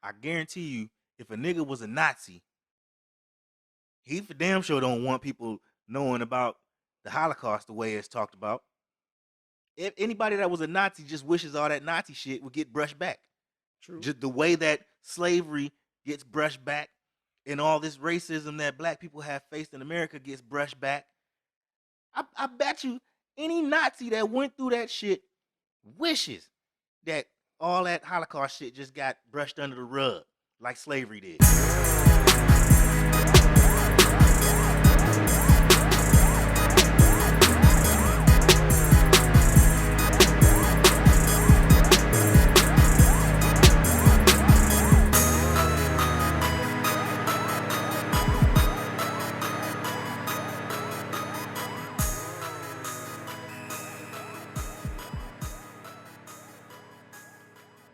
I guarantee you, if a nigga was a Nazi, he for damn sure don't want people knowing about the Holocaust the way it's talked about. If anybody that was a Nazi just wishes all that Nazi shit would get brushed back. True. Just the way that slavery gets brushed back and all this racism that black people have faced in America gets brushed back. I bet you any Nazi that went through that shit wishes that all that Holocaust shit just got brushed under the rug like slavery did.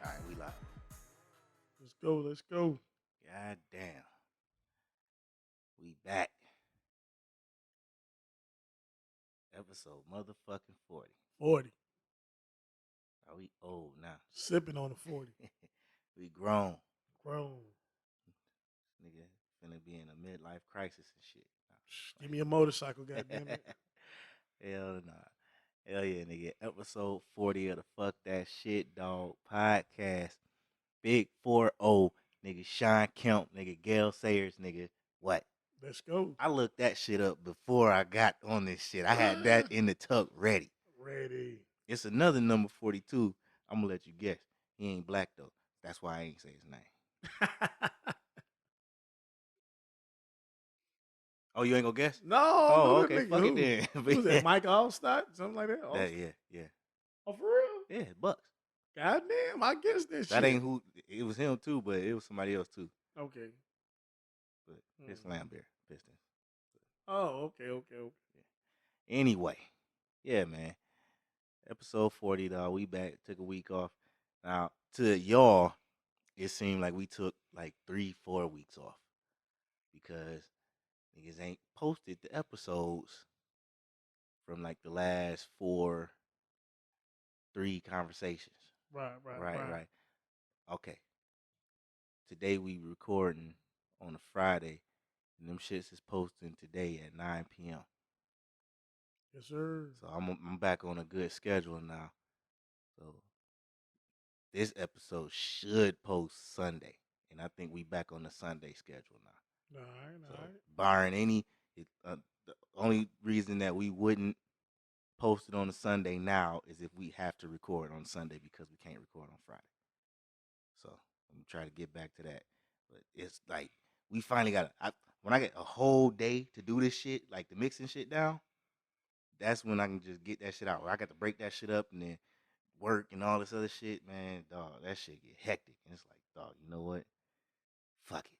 All right, we live. Let's go. Let's go. God damn. We back. Episode motherfucking 40. 40. Oh, we old now. Sipping on the 40. We grown. Grown. Nigga finna be in a midlife crisis and shit. Give me a motorcycle, goddammit. Hell nah. Hell yeah, nigga. Episode 40 of the Fuck That Shit Dog podcast. Big 4-0, nigga. Sean Kemp, nigga. Gail Sayers, nigga. What? Let's go. I looked that shit up before I got on this shit. I had that in the tuck ready. Ready. It's another number 42. I'm gonna let you guess. He ain't black though. That's why I ain't say his name. Oh, you ain't gonna guess? No. Oh, okay. Fuck it then. Who's that? Mike Allstott? Something like that? Yeah. Oh, for real? Yeah, Bucks. Goddamn, I guess this That shit. ain't who. It was him too, but it was somebody else too. Okay. But it's Lambert Pistons. Oh, okay. Anyway, yeah, man. Episode 40, dog. We back. Took a week off. Now, to y'all, it seemed like we took like 3-4 weeks off because niggas ain't posted the episodes from like the last 3 conversations. Right. Okay. Today we recording on a Friday, and them shits is posting today at 9 p.m. Yes, sir. So I'm back on a good schedule now. So this episode should post Sunday, and I think we back on the Sunday schedule now. All right. Barring any, the only reason that we wouldn't post it on a Sunday now is if we have to record on Sunday because we can't record on Friday. So I'm gonna try to get back to that. But it's like we finally got when I get a whole day to do this shit, like the mixing shit down, that's when I can just get that shit out. Where I got to break that shit up and then work and all this other shit, man, dog, that shit get hectic. And it's like, dog, you know what? Fuck it.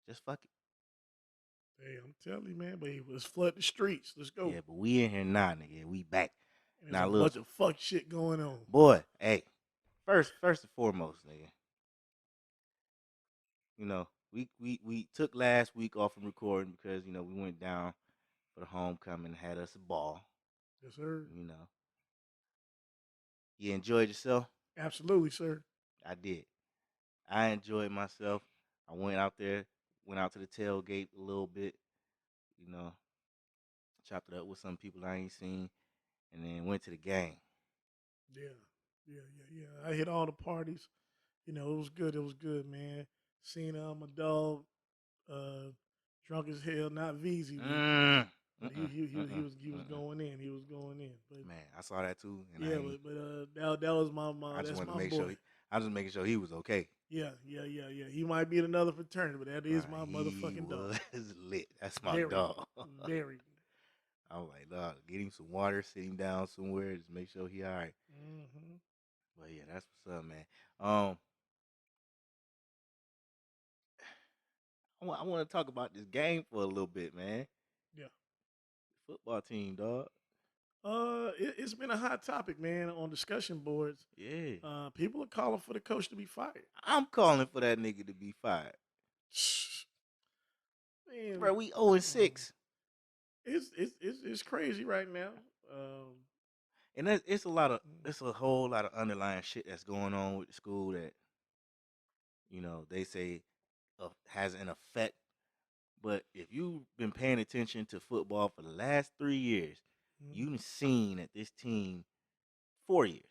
Just fuck it. Hey, I'm telling you, man, but he was flood the streets. Let's go. Yeah, but we in here now, nigga. We back. And Now there's a look, bunch of fuck shit going on. boy, hey, first and foremost, nigga. You know, we took last week off from recording because, you know, we went down for the homecoming, had us a ball. Yes, sir. You know. You enjoyed yourself? Absolutely, sir. I did. I enjoyed myself. I went out to the tailgate a little bit, you know, chopped it up with some people I ain't seen, and then went to the game. Yeah. I hit all the parties. You know, it was good, man. Seeing my dog drunk as hell, not Veezy. But he was going in. He was going in. But man, I saw that too. And yeah, that was my I just that's wanted my to make boy. sure. I was just making sure he was okay. Yeah. He might be in another fraternity, but that is my motherfucking dog. He was lit. That's my dog. Very. I was like, dog, get him some water, sit him down somewhere, just make sure he all right. Mm-hmm. But yeah, that's what's up, man. I want to talk about this game for a little bit, man. Yeah. Football team, dog. It's been a hot topic, man, on discussion boards. Yeah. People are calling for the coach to be fired. I'm calling for that nigga to be fired. Man, bro, we 0-6. It's crazy right now. And it's a whole lot of underlying shit that's going on with the school that they say has an effect. But if you've been paying attention to football for the last 3 years, Mm-hmm. you've seen that this team 4 years.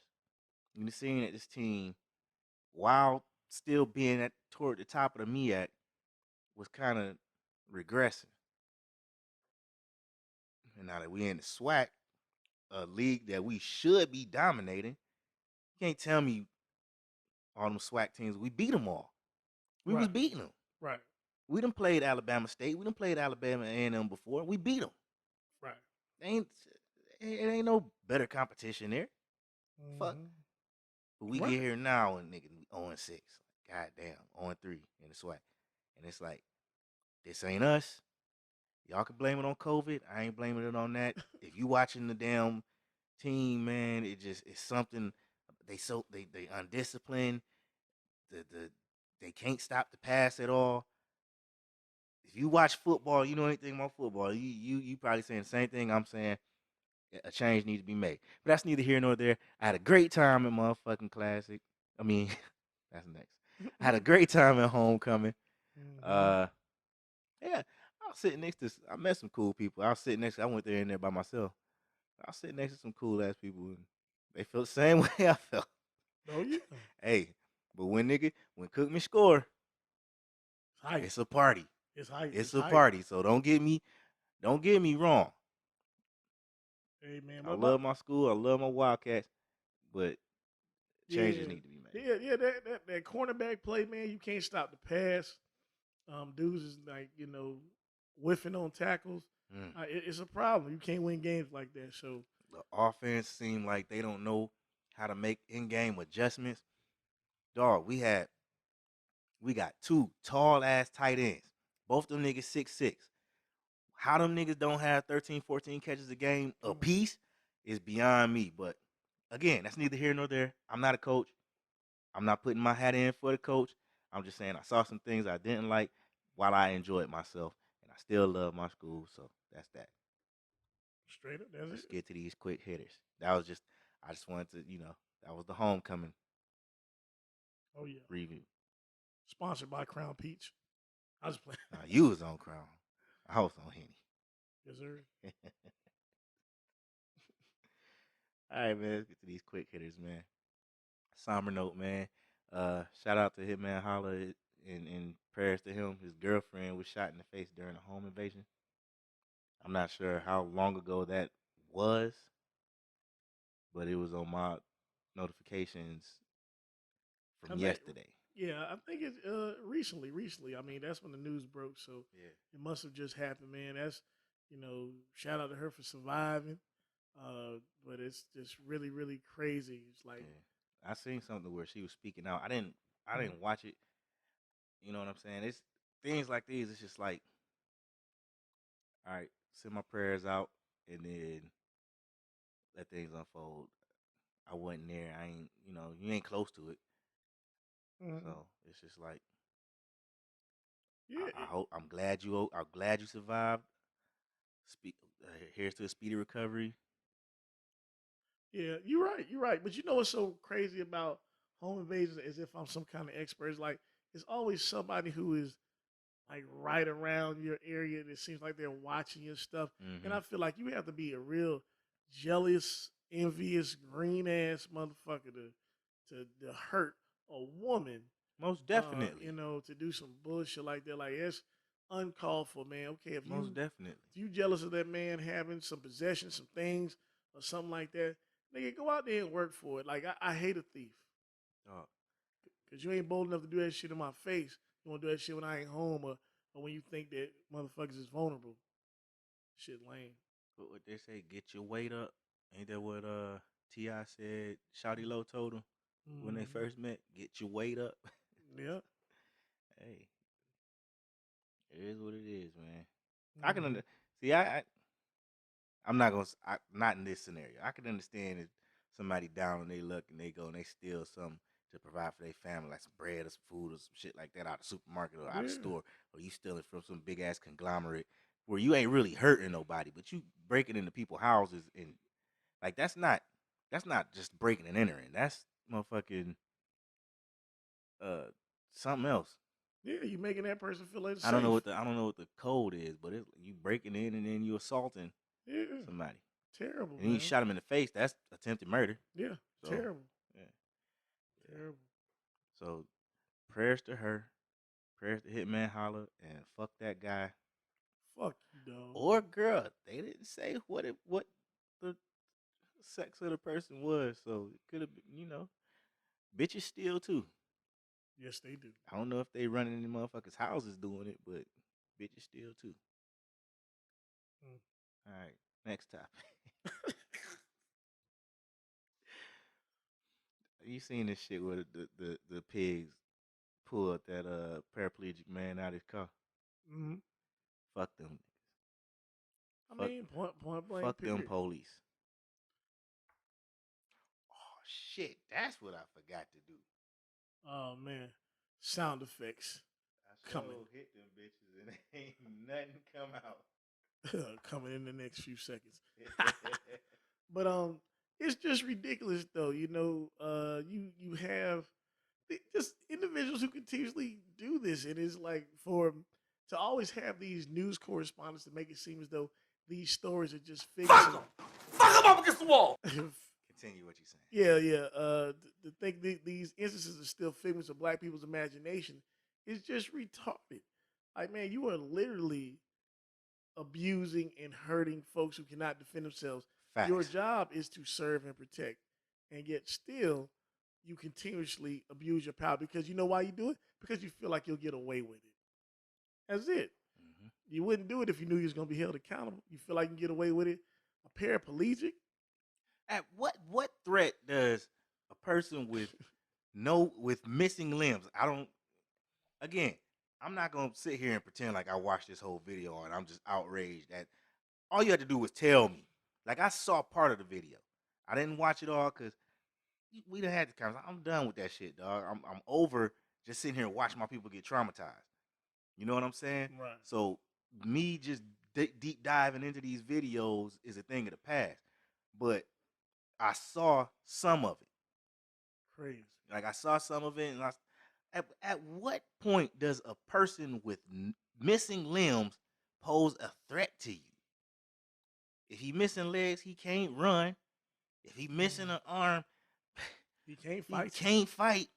You've seen that this team, while still being toward the top of the MEAC, was kind of regressing. And now that we in the SWAC, a league that we should be dominating, you can't tell me all them SWAC teams, we beat them all. We was Right. beating them. Right. We done played Alabama State. We done played Alabama A&M before. We beat them. Right. Ain't it ain't no better competition there. Fuck. Mm-hmm. But we Right. get here now and nigga 0-6. God damn, 0-3 in the SWAC. And it's like, this ain't us. Y'all can blame it on COVID. I ain't blaming it on that. If you watching the damn team, man, it's something. They undisciplined. They can't stop the pass at all. If you watch football, you know anything about football. You probably saying the same thing I'm saying. A change needs to be made. But that's neither here nor there. I had a great time at motherfucking Classic. I mean, that's next. I had a great time at homecoming. Mm-hmm. Uh, yeah, I was sitting next to. I met some cool people. I was sitting next. I went there in there by myself. I was sitting next to some cool ass people, and they felt the same way I felt. Oh yeah. Hey, but when Cookman score, It's hype. it's a party. It's hype. It's It's a hype. party. So don't get me wrong. Hey man, I what about love my school. I love my Wildcats, but changes yeah. need to be made. Yeah, that cornerback play, man, you can't stop the pass. Dudes is like, whiffing on tackles. Mm. It's a problem. You can't win games like that. So The offense seemed like they don't know how to make in-game adjustments. Dog, we got two tall ass tight ends. Both them niggas 6'6". How them niggas don't have 13, 14 catches a game come on. apiece is beyond me. But again, that's neither here nor there. I'm not a coach. I'm not putting my hat in for the coach. I'm just saying I saw some things I didn't like while I enjoyed myself, and I still love my school. So that's that. Straight up, that's Let's it. get to these quick hitters. I just wanted to, that was the homecoming Oh yeah. review. Sponsored by Crown Peach. I was playing. Now you was on Crown. I was on Henny. Yes, sir. All right, man. Let's get to these quick hitters, man. Somber note, man. Shout out to Hitman Holla and prayers to him. His girlfriend was shot in the face during a home invasion. I'm not sure how long ago that was, but it was on my notifications I from think, yesterday. yeah, I think it's recently. Recently, I mean, that's when the news broke. So Yeah, it must have just happened, man. That's shout out to her for surviving. But it's just really, really crazy. It's like, yeah. I seen something where she was speaking out. I mm, didn't watch it. You know what I'm saying? It's things like these. It's just like, all right, send my prayers out and then let things unfold. I wasn't there. I ain't, you ain't close to it. mm, So it's just like, yeah, I hope, I'm glad you survived. Speak. Here's to a speedy recovery. yeah. You're right. You're right. But you know what's so crazy about home invasions? As if I'm some kind of expert. It's like it's always somebody who is like right around your area. And it seems like they're watching your stuff. And Mm-hmm. I feel like you have to be a real jealous, envious, green ass motherfucker to hurt a woman. Most definitely. To do some bullshit like that. Like it's uncalled for, man. Okay, Most definitely. if you jealous of that man having some possessions, some things, or something like that, nigga, go out there and work for it. Like I hate a thief. Oh, Cause you ain't bold enough to do that shit in my face. You want to do that shit when I ain't home or when you think that motherfuckers is vulnerable. Shit lame. what they say? Get your weight up. Ain't that what Ti said? Shawty Low told him when they Mm-hmm. first met. Get your weight up. Yeah. Hey, it is what it is, man. I can Mm-hmm. see. I'm not gonna. Not in this scenario. I can understand if somebody down on their luck and they go and they steal something to provide for their family, like some bread or some food or some shit like that out of the supermarket or out of the Yeah. store, or you stealing from some big ass conglomerate where you ain't really hurting nobody, but you breaking into people's houses and like that's not just breaking and entering. That's motherfucking uh something else. Yeah, you making that person feel like I don't know what the code is, but you breaking in and then you assaulting somebody. Terrible, and then you shot him in the face. That's attempted murder. Yeah, so, terrible. Yeah. Terrible. So prayers to her, prayers to Hitman Holla, and fuck that guy. Fuck you, dog. Or girl. They didn't say what the sex of the person was, so it could have been, bitches steal too. Yes, they do. I don't know if they running in motherfuckers' houses doing it, but bitches steal too. All right, next topic. You seen this shit where the pigs pulled that paraplegic man out of his car? Mm-hmm. Fuck them. I mean, point blank. Fuck them period. police. Oh shit, that's what I forgot to do. Oh man, sound effects. I coming. Hit them bitches and ain't nothing come out. Coming in the next few seconds. But it's just ridiculous though. You have just individuals who continuously do this, and it's like to always have these news correspondents to make it seem as though these stories are just figments. Fuck them up against the wall. Continue what you're saying. Yeah. To think these instances are still figments of black people's imagination is just retarded. Like, man, you are literally abusing and hurting folks who cannot defend themselves. Facts. Your job is to serve and protect, and yet still you continuously abuse your power because you know why you do it? Because you feel like you'll get away with it. That's it. Mm-hmm. You wouldn't do it if you knew you was going to be held accountable. You feel like you can get away with it. A paraplegic? At what threat does a person with missing limbs? I'm not gonna sit here and pretend like I watched this whole video and I'm just outraged that all you had to do was tell me. Like, I saw part of the video. I didn't watch it all because we done had the conversation. I'm done with that shit, dog. I'm over just sitting here and watching my people get traumatized. You know what I'm saying? Right. So me just deep diving into these videos is a thing of the past. But I saw some of it. Crazy. Like, I saw some of it, and at what point does a person with missing limbs pose a threat to you? If he missing legs, he can't run. If he missing an arm, he can't fight. He can't fight.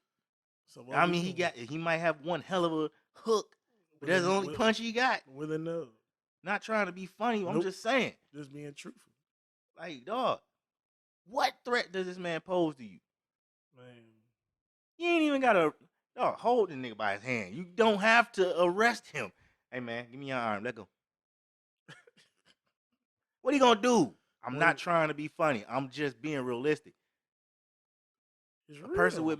So I mean, he might have one hell of a hook, but that's the only punch he got. With a nub. Not trying to be funny. Nope. I'm just saying. Just being truthful. Like, dog, what threat does this man pose to you? Man. You ain't even got to hold the nigga by his hand. You don't have to arrest him. Hey, man, give me your arm. Let go. What are you going to do? I'm not trying to be funny. I'm just being realistic. A person with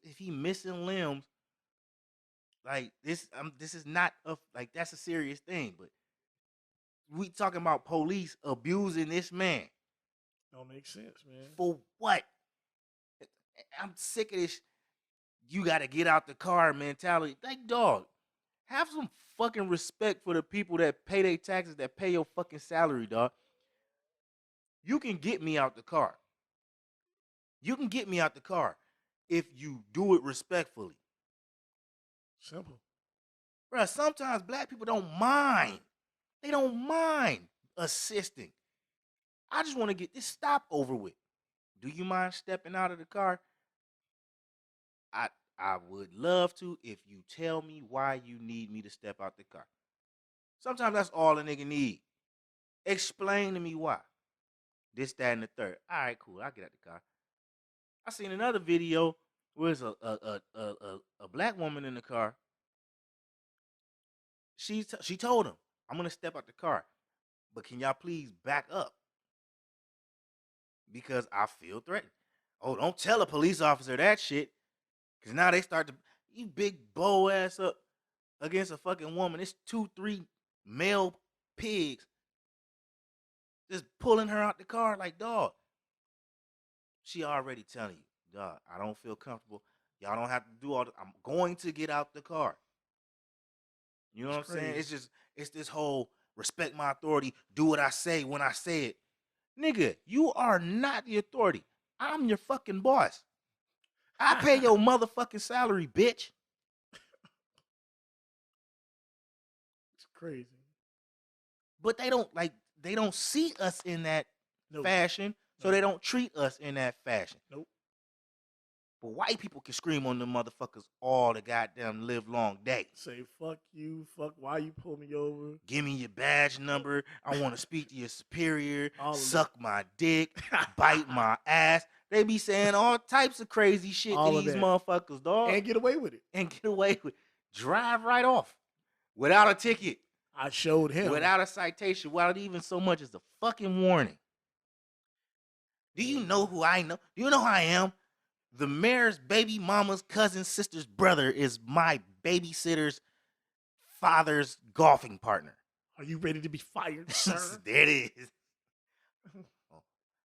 if he missing limbs, like this is not that's a serious thing. But we talking about police abusing this man. Don't make sense, man. For what? I'm sick of this. You got to get out the car mentality. Like, dog, have some fucking respect for the people that pay their taxes, that pay your fucking salary, dog. You can get me out the car. You can get me out the car if you do it respectfully. Simple. Bruh, sometimes black people don't mind. They don't mind assisting. I just want to get this stop over with. Do you mind stepping out of the car? I would love to if you tell me why you need me to step out the car. Sometimes that's all a nigga need. Explain to me why. This, that, and the third. All right, cool. I'll get out the car. I seen another video where it's a black woman in the car. She told him, I'm going to step out the car, but can y'all please back up? Because I feel threatened. Oh, don't tell a police officer that shit. Because now they start to, you big bow ass up against a fucking woman. It's 2-3 male pigs just pulling her out the car like, dog. She already telling you, dog, I don't feel comfortable. Y'all don't have to do all this. I'm going to get out the car. You know what I'm saying? It's this whole respect my authority, do what I say when I say it. Nigga, you are not the authority. I'm your fucking boss. I pay your motherfucking salary, bitch. Crazy. But they don't see us in that fashion, so they don't treat us in that fashion. Nope. But white people can scream on them motherfuckers all the goddamn live long day. Say fuck you, fuck why you pull me over. Give me your badge number. I want to speak to your superior. All suck my dick. Bite my ass. They be saying all types of crazy shit All to of these that. motherfuckers, dog. And get away with it. Drive right off. Without a ticket. I showed him. Without a citation. Without even so much as a fucking warning. Do you know who I know? Do you know who I am? The mayor's baby mama's cousin sister's brother is my babysitter's father's golfing partner. Are you ready to be fired, sir? There it is. Oh,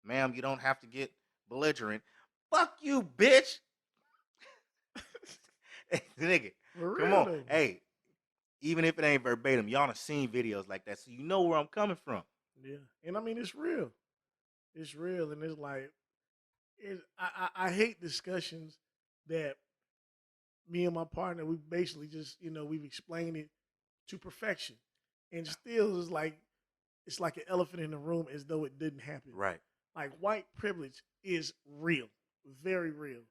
ma'am, you don't have to get belligerent. Fuck you, bitch. Hey, nigga, come on. Though. Hey, even if it ain't verbatim, y'all have seen videos like that, so you know where I'm coming from. Yeah, and I mean it's real. It's real, and it's like, I hate discussions that me and my partner, we basically just, we've explained it to perfection, and still it's like an elephant in the room as though it didn't happen. Right. Like white privilege is real, very real.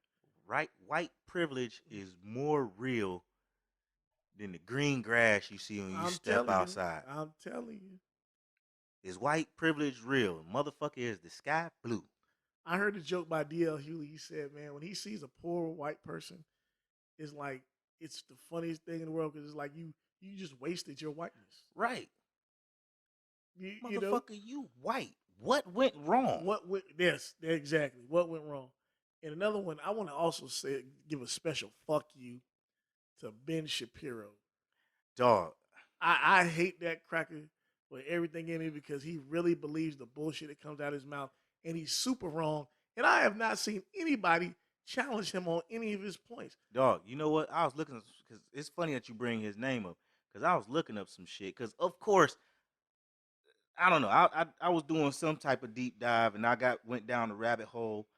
Right, white privilege is more real than the green grass you see when you step outside. I'm telling you. Is white privilege real? Motherfucker, is the sky blue? I heard a joke by D.L. Hughley. He said, man, when he sees a poor white person, it's like, it's the funniest thing in the world because it's like you just wasted your whiteness. Right. Motherfucker, you white. What went wrong? Yes, exactly. What went wrong? And another one, I want to also give a special fuck you to Ben Shapiro. Dog. I hate that cracker with everything in it because he really believes the bullshit that comes out of his mouth, and he's super wrong. And I have not seen anybody challenge him on any of his points. Dog, you know what? I was looking, because it's funny that you bring his name up, because I was looking up some shit. Because of course, I don't know. I was doing some type of deep dive, and I went down the rabbit hole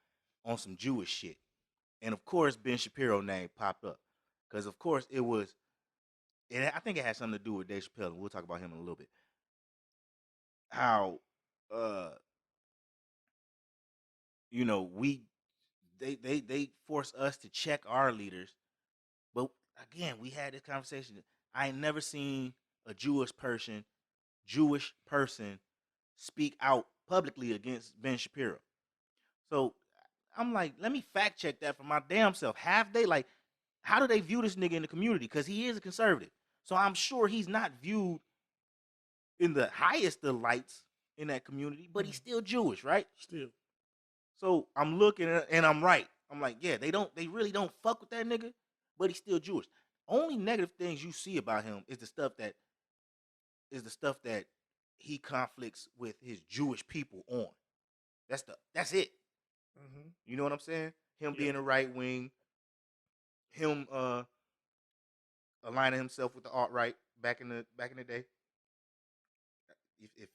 on some Jewish shit, and of course, Ben Shapiro name popped up, because of course it was. And I think it had something to do with Dave Chappelle, and we'll talk about him in a little bit. How, they force us to check our leaders, but again, we had this conversation. I ain't never seen a Jewish person speak out publicly against Ben Shapiro. So I'm like, let me fact check that for my damn self. How do they view this nigga in the community? Because he is a conservative. So I'm sure he's not viewed in the highest of lights in that community, but he's still Jewish, right? Still. So I'm looking at, and I'm right. I'm like, yeah, they really don't fuck with that nigga, but he's still Jewish. Only negative things you see about him is the stuff that he conflicts with his Jewish people on. That's it. Mm-hmm. You know what I'm saying? Him being a right wing, him aligning himself with the alt-right back in the day.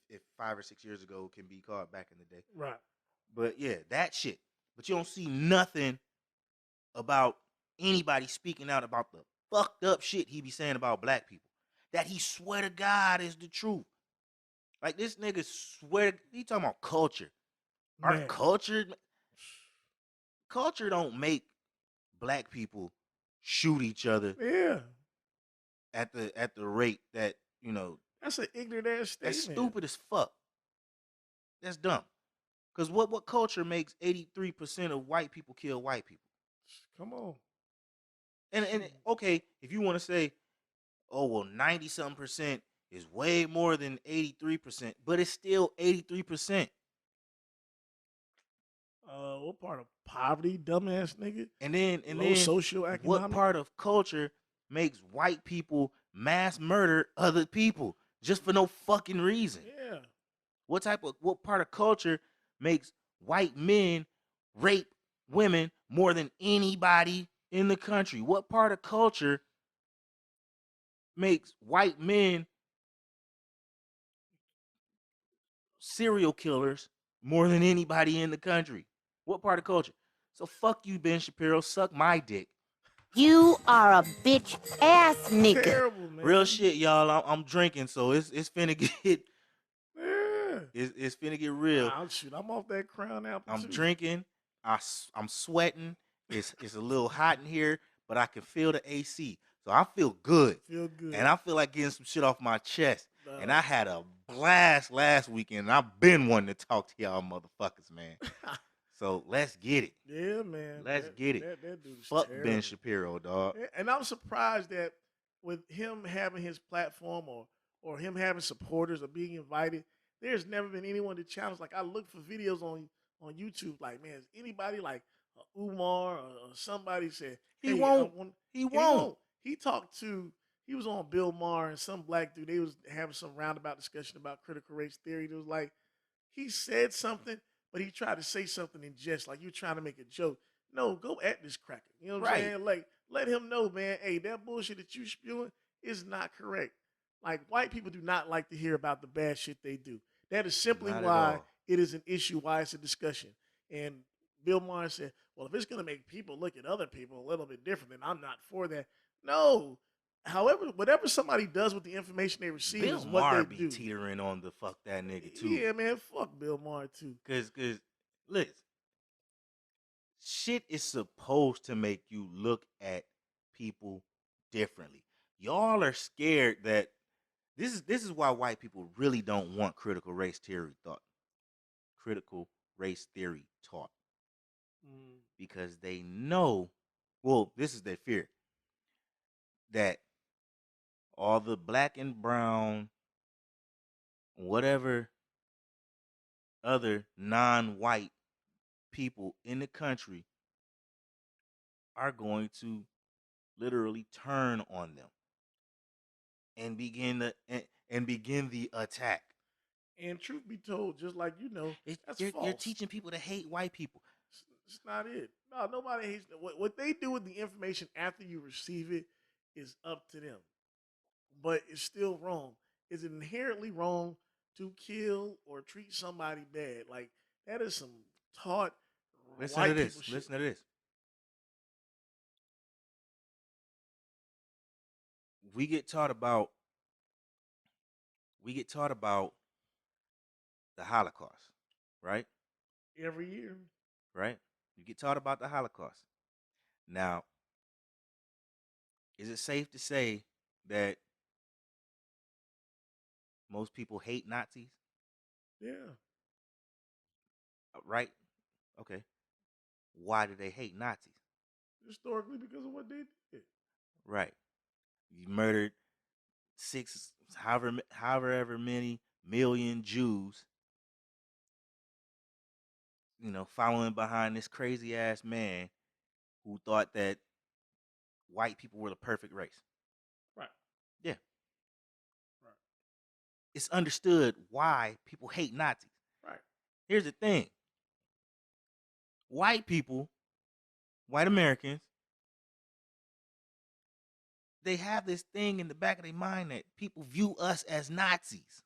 If 5 or 6 years ago can be called back in the day. Right. But yeah, that shit. But you don't see nothing about anybody speaking out about the fucked up shit he be saying about black people. That he swear to God is the truth. Like this nigga swear, he talking about culture. Our culture don't make black people shoot each other. Yeah. At the rate that, that's an ignorant ass statement. That's stupid as fuck. That's dumb. Because what culture makes 83% of white people kill white people? Come on. And okay, if you want to say, oh well, 90-something% is way more than 83%, but it's still 83%. What part of poverty, dumbass nigga? And then socioeconomic. What part of culture makes white people mass murder other people just for no fucking reason? Yeah. What part of culture makes white men rape women more than anybody in the country? What part of culture makes white men serial killers more than anybody in the country? What part of culture? So fuck you, Ben Shapiro. Suck my dick. You are a bitch ass nigga. Terrible, man. Real shit, y'all. I'm drinking, so it's finna get Yeah. it's finna get real. Shoot, I'm off that Crown Apple I'm too. drinking. I'm sweating. It's a little hot in here, but I can feel the AC, so I feel good. Feel good. And I feel like getting some shit off my chest. And I had a blast last weekend. And I've been wanting to talk to y'all motherfuckers, man. So let's get it. Yeah, man. Let's get it. That dude's Fuck terrible. Ben Shapiro, dog. And I'm surprised that with him having his platform or him having supporters or being invited, there's never been anyone to challenge. Like, I look for videos on YouTube, like, man, is anybody like Umar or somebody said, hey, He won't. He won't. He was on Bill Maher and some black dude. They was having some roundabout discussion about critical race theory. It was like, he said something, but he tried to say something in jest, like you're trying to make a joke. No, go at this cracker. You know what I'm saying? Like, let him know, man, hey, that bullshit that you spewing is not correct. Like, white people do not like to hear about the bad shit they do. That is simply why it is an issue, why it's a discussion. And Bill Maher said, well, if it's going to make people look at other people a little bit different, then I'm not for that. No. However, whatever somebody does with the information they receive is what Maher they do. be teetering on the fuck that nigga too. Yeah, man, fuck Bill Maher too. Cause listen, shit is supposed to make you look at people differently. Y'all are scared that this is why white people really don't want critical race theory taught. Critical race theory taught. Because they know, well, this is their fear, that all the black and brown, whatever other non-white people in the country are going to literally turn on them and begin the attack. And truth be told, just like that's false. You're teaching people to hate white people. It's not it. No, nobody hates them. What they do with the information after you receive it is up to them. But it's still wrong. Is it inherently wrong to kill or treat somebody bad? Like, that is some taught Listen white to this. people shit. Listen to this. We get taught about the Holocaust, right? Every year. Right? You get taught about the Holocaust. Now, is it safe to say that most people hate Nazis? Yeah. Right? Okay. Why do they hate Nazis? Historically, because of what they did. Right. You murdered however many million Jews, following behind this crazy ass man who thought that white people were the perfect race. Right. Yeah. Right. It's understood why people hate Nazis. Right. Here's the thing. White Americans, they have this thing in the back of their mind that people view us as Nazis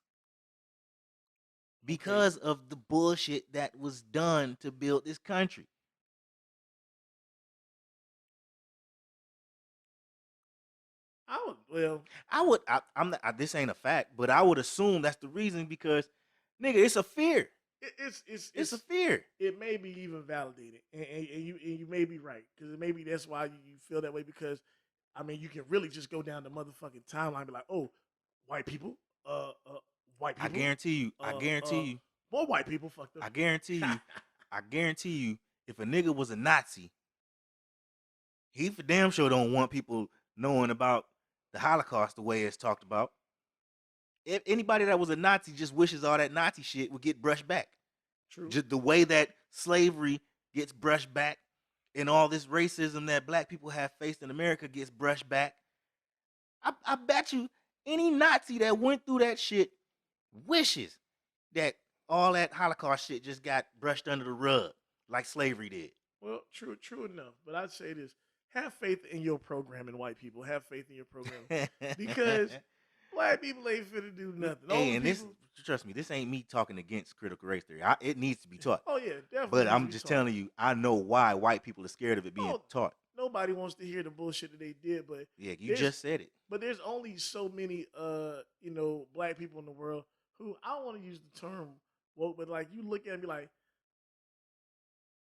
because of the bullshit that was done to build this country. This ain't a fact, but I would assume that's the reason because, nigga, it's a fear. It's a fear. It may be even validated, and you may be right, because maybe that's why you feel that way, because I mean, you can really just go down the motherfucking timeline and be like, oh, white people, white people. I guarantee you. More white people fucked up. I guarantee you, if a nigga was a Nazi, he for damn sure don't want people knowing about the Holocaust the way it's talked about. If anybody that was a Nazi just wishes all that Nazi shit would get brushed back. True. Just the way that slavery gets brushed back and all this racism that black people have faced in America gets brushed back. I bet you any Nazi that went through that shit wishes that all that Holocaust shit just got brushed under the rug like slavery did. Well, true enough. But I'd say this. Have faith in your program, and white people. Have faith in your program. Because black people ain't finna do nothing. Hey, and trust me, this ain't me talking against critical race theory. It needs to be taught. Oh, yeah, definitely. But I'm just telling you, I know why white people are scared of it being taught. nobody wants to hear the bullshit that they did. But Yeah, you there's just said it. but there's only so many black people in the world who I don't want to use the term woke, but like you look at me like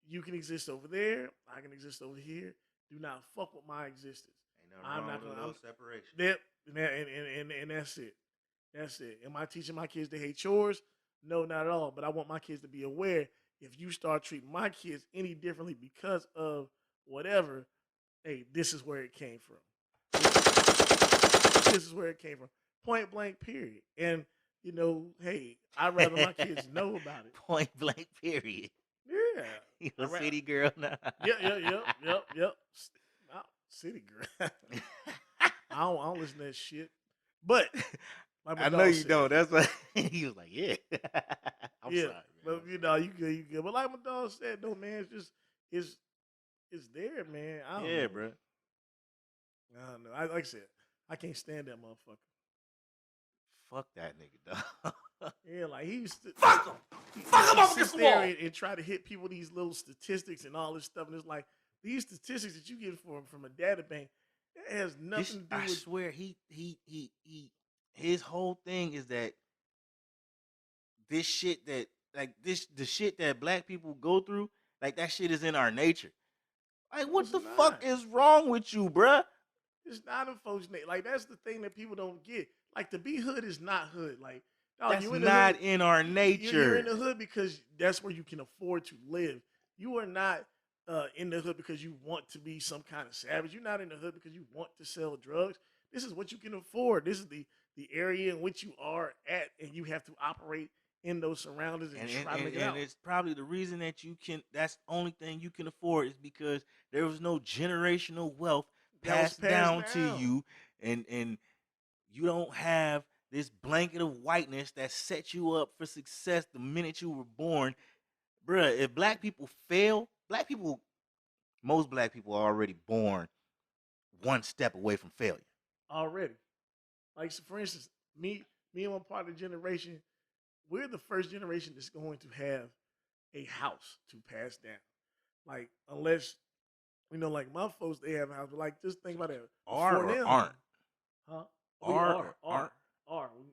you can exist over there, I can exist over here. Do not fuck with my existence. Ain't nothing I'm wrong not with gonna. a little separation. Yep, and that's it. That's it. Am I teaching my kids to hate chores? No, not at all. But I want my kids to be aware. If you start treating my kids any differently because of whatever, hey, this is where it came from. This is where it came from. Point blank, period. And hey, I'd rather my kids know about it. Point blank, period. Yeah. You a city girl now. Yep. City girl. I don't listen to that shit. But like I know you don't. That's why he was like, yeah. I'm sorry, man. But you good. But like my dog said, though, man, it's there, man. I don't know. Bro. I don't know. Like I said, I can't stand that motherfucker. Fuck that nigga, dog. Yeah, like he used to Fuck him. Fuck him up against the wall. and try to hit people with these little statistics and all this stuff, and it's like these statistics that you get from a data bank, it has nothing to do I with. swear, his whole thing is that this shit that the shit that black people go through, like that shit is in our nature. Like, what the fuck is wrong with you, bruh? It's not in folks' nature. Like that's the thing that people don't get. Like to be hood is not hood. Like that's not in our nature. You're in the hood because that's where you can afford to live. You are not in the hood because you want to be some kind of savage. You're not in the hood because you want to sell drugs. This is what you can afford. This is the area in which you are at, and you have to operate in those surroundings and try to make it out. And it's probably the reason that you can. That's the only thing you can afford is because there was no generational wealth passed down to you, and you don't have this blanket of whiteness that sets you up for success the minute you were born. Bruh, if black people fail, most black people are already born one step away from failure. Already. Like, so for instance, me and one part of the generation, we're the first generation that's going to have a house to pass down. Like, unless, like my folks, they have a house, but like, just think about it. Are or aren't? Huh?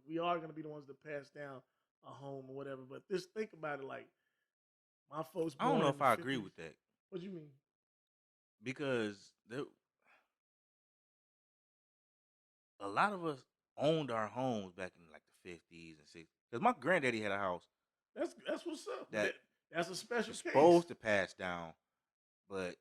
We are going to be the ones that pass down a home or whatever. But just think about it, like my folks. I don't know if I agree with that. What do you mean? Because a lot of us owned our homes back in like the 50s and 60s. Because my granddaddy had a house. That's what's up. That's a special case. Supposed to pass down, but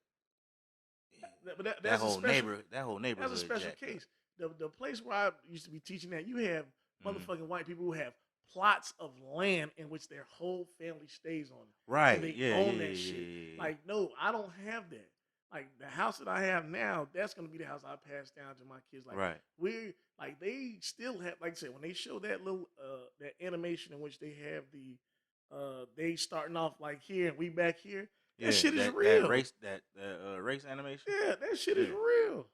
that whole neighborhood. That's a special case. The place where I used to be teaching at, you have motherfucking white people who have plots of land in which their whole family stays on. Right. And they own that shit. Like, no, I don't have that. Like the house that I have now, that's gonna be the house I pass down to my kids. Like we like they still have, like I said, when they show that little that animation in which they have the they starting off like here and we back here. That shit is real. That race animation. Yeah, that shit is real.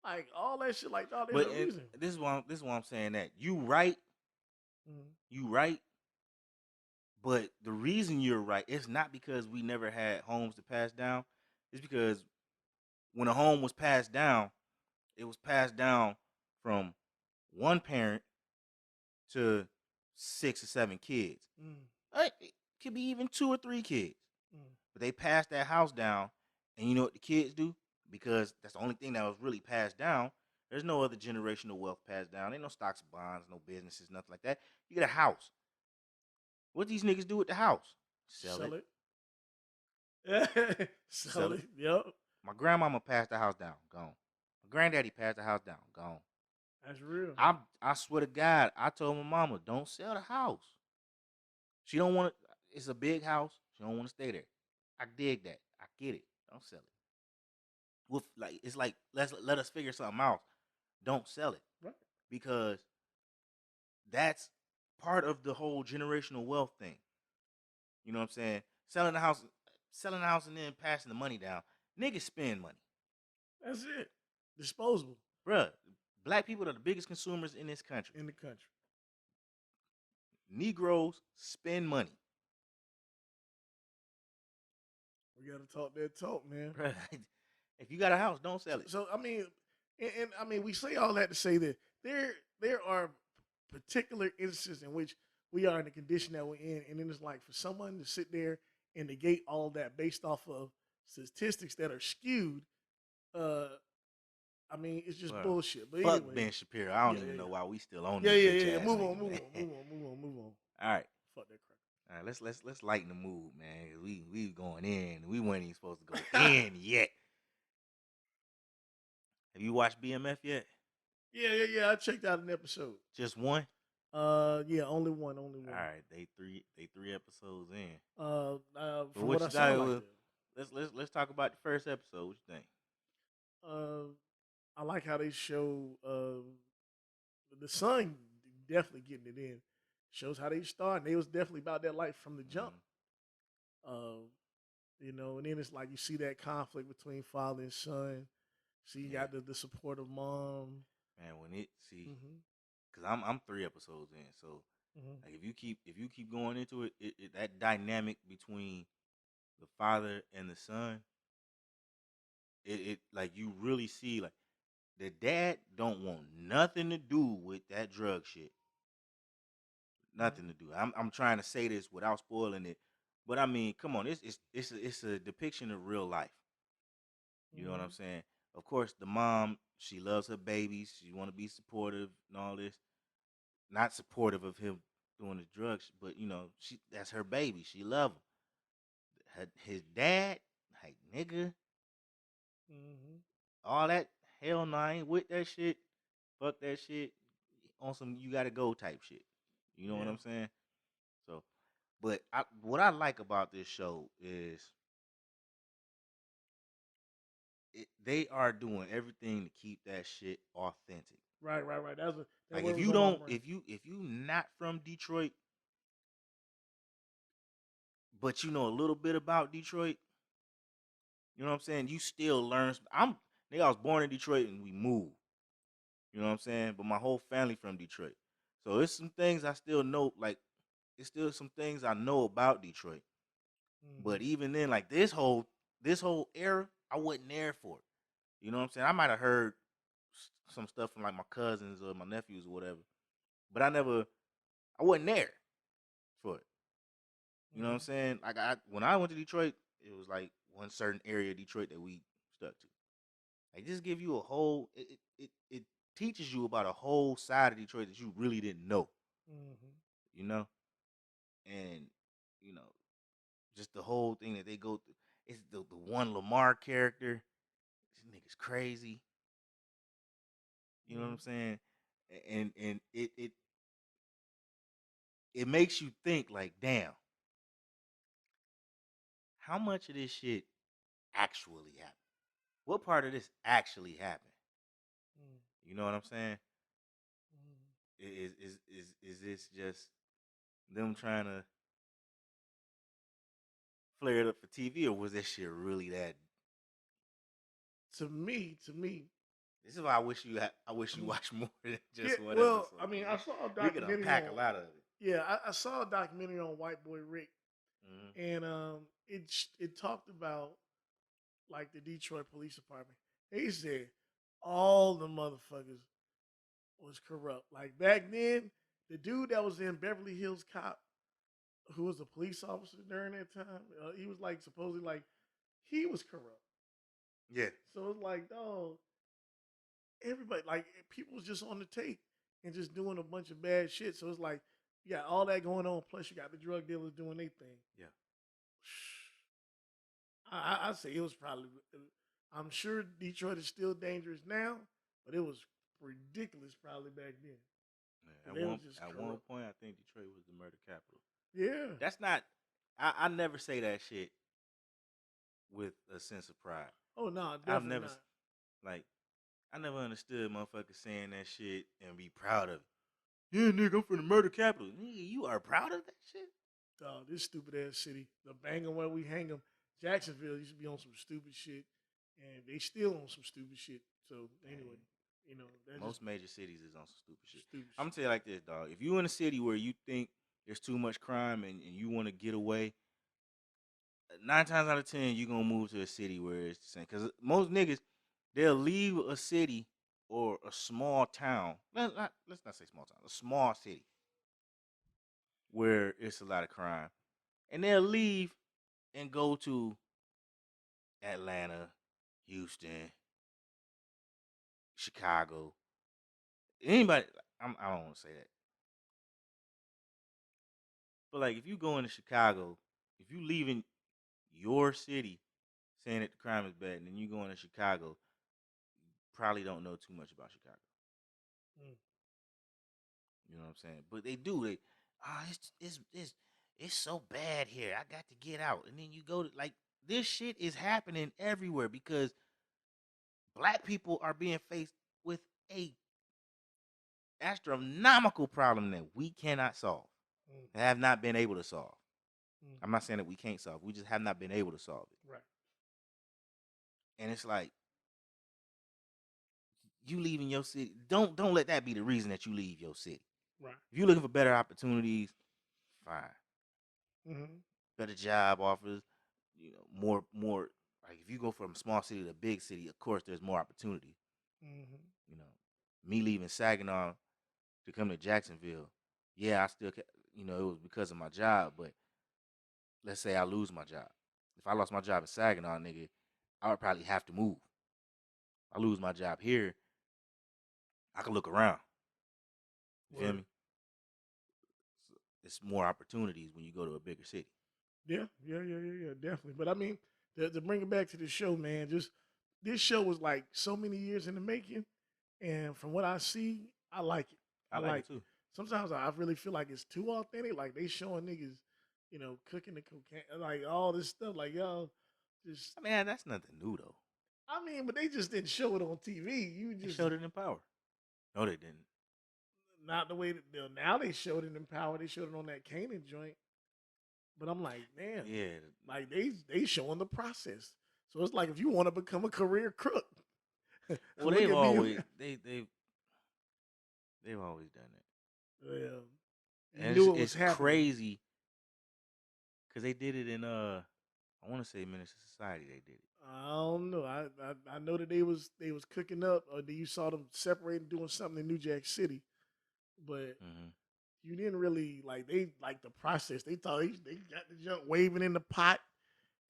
Like all that shit, like there's no reason. This is why I'm saying that you right. Mm-hmm. You right. But the reason you're right, it's not because we never had homes to pass down. It's because when a home was passed down, it was passed down from one parent to 6 or 7 kids. It could be even 2 or 3 kids. But they passed that house down, and you know what the kids do? Because that's the only thing that was really passed down. There's no other generational wealth passed down. Ain't no stocks, bonds, no businesses, nothing like that. You get a house. What these niggas do with the house? Sell it. Sell it. Yep. My grandmama passed the house down. Gone. My granddaddy passed the house down. Gone. That's real. I swear to God, I told my mama, don't sell the house. She don't want it. It's a big house. She don't want to stay there. I dig that. I get it. Don't sell it. It's like let us figure something out. Don't sell it. Right. Because that's part of the whole generational wealth thing. You know what I'm saying? Selling the house and then passing the money down. Niggas spend money. That's it. Disposable. Bruh, black people are the biggest consumers in this country. In the country. Negroes spend money. We gotta talk that talk, man. Bruh, If you got a house, don't sell it. So I mean, and I mean, we say all that to say that there are particular instances in which we are in the condition that we're in, and then it's like for someone to sit there and negate all that based off of statistics that are skewed. Uh, I mean, it's just Well, bullshit. But fuck anyway, Ben Shapiro. I don't yeah, even yeah, know why we still on yeah, this yeah, bitch yeah, yeah. ass Move nigga, on, move man. on, move on, move on, move on. All right. Fuck that crap. All right, let's lighten the mood, man. We going in. We weren't even supposed to go in yet. Have you watched BMF yet? Yeah. I checked out an episode. Just one? Yeah, only one. All right, they three episodes in. But From what what I you saw, thought? like Let's talk about the first episode. What you think? I like how they show the son definitely getting it in. Shows how they start. They was definitely about that life from the jump. You know, and then it's like you see that conflict between father and son. See, you got the supportive mom. Man, when it because I'm 3 episodes in, so like if you keep going into it, that dynamic between the father and the son, it like you really see like the dad don't want nothing to do with that drug shit. Nothing to do. I'm trying to say this without spoiling it, but I mean, come on, it's a depiction of real life. You know what I'm saying? Of course, the mom, she loves her babies. She want to be supportive and all this. Not supportive of him doing the drugs, but you know, that's her baby. She love him. His dad, like nigga, all that. Hell no, I ain't with that shit. Fuck that shit. On some you gotta go type shit. You know what I'm saying? So, but what I like about this show is they are doing everything to keep that shit authentic. Right. That's like if you don't, if you not from Detroit, but you know a little bit about Detroit, you know what I'm saying? You still learn. I was born in Detroit and we moved. You know what I'm saying? But my whole family from Detroit. So it's some things I still know. Like it's still some things I know about Detroit. But even then, like this whole era, I wasn't there for it. You know what I'm saying? I might have heard some stuff from like my cousins or my nephews or whatever, but I wasn't there for it. You know what I'm saying? Like when I went to Detroit, it was like one certain area of Detroit that we stuck to. Like just give you a whole. It teaches you about a whole side of Detroit that you really didn't know. You know, and you know, just the whole thing that they go through. It's the one Lamar character. This nigga's crazy. You know what I'm saying? And it makes you think like, damn, how much of this shit actually happened? What part of this actually happened? You know what I'm saying? Is this just them trying to flare it up for TV, or was this shit really that? To me, This is why I wish you watch more than just one well, episode. I mean, I saw a we could documentary. unpack a lot of it. Yeah, I saw a documentary on White Boy Rick, and it talked about like the Detroit Police Department. They said all the motherfuckers was corrupt. Like back then, the dude that was in Beverly Hills Cop, who was a police officer during that time, he was like supposedly like he was corrupt. Yeah. So it's like, dog, everybody like people was just on the tape and just doing a bunch of bad shit. So it's like you got all that going on, plus you got the drug dealers doing their thing. Yeah. I say it was probably. I'm sure Detroit is still dangerous now, but it was ridiculous probably back then. Yeah, at one point, I think Detroit was the murder capital. Yeah, that's not. I never say that shit with a sense of pride. Oh no, definitely not. Like I never understood motherfuckers saying that shit and be proud of it. Yeah, nigga, I'm from the murder capital. Nigga, you are proud of that shit? Dog, this stupid ass city. The bang 'em where we hang 'em. Jacksonville used to be on some stupid shit, and they still on some stupid shit. So anyway, you know, most major cities is on some stupid shit. I'm gonna tell you like this, dog. If you in a city where you think there's too much crime and you want to get away, 9 times out of 10, you're gonna move to a city where it's the same. Because most niggas, they'll leave a city or a small town. Let's not say small town, a small city where it's a lot of crime, and they'll leave and go to Atlanta, Houston, Chicago. Anybody, I don't want to say that, but like if you go into Chicago, if you leaving your city saying that the crime is bad, and then you go into Chicago, probably don't know too much about Chicago. Mm. You know what I'm saying? But they do. It's so bad here. I got to get out. And then you go to like this shit is happening everywhere because black people are being faced with a astronomical problem that we cannot solve. Mm. Have not been able to solve. Mm. I'm not saying that we can't solve. We just have not been able to solve it. Right. And it's like you leaving your city. Don't let that be the reason that you leave your city. Right. If you're looking for better opportunities, fine. Mm-hmm. Better job offers, more. Like if you go from a small city to a big city, of course there's more opportunity. Mm-hmm. Me leaving Saginaw to come to Jacksonville, yeah, I still, it was because of my job. But let's say I lose my job. If I lost my job in Saginaw, nigga, I would probably have to move. If I lose my job here, I can look around. You feel me? So it's more opportunities when you go to a bigger city. Yeah, definitely. But I mean, to bring it back to the show, man, just this show was like so many years in the making, and from what I see, I like it. I like it too. Sometimes I really feel like it's too authentic. Like they showing niggas, cooking the cocaine, like all this stuff. Like y'all, just I mean, that's nothing new though. I mean, but they just didn't show it on TV. You They just showed it in Power. No, they didn't. not the way that now they showed it in Power. They showed it on that Kanan joint. But I'm like, man, Yeah. like they showing the process. So it's like if you want to become a career crook, Well, look they've at always me. they've always done it. Yeah, you And knew it was it's happening. crazy because they did it in I want to say Minister Society. They did it. I don't know. I know that they was cooking up, or you saw them separating, doing something in New Jack City, but you didn't really they like the process. They thought they got the junk waving in the pot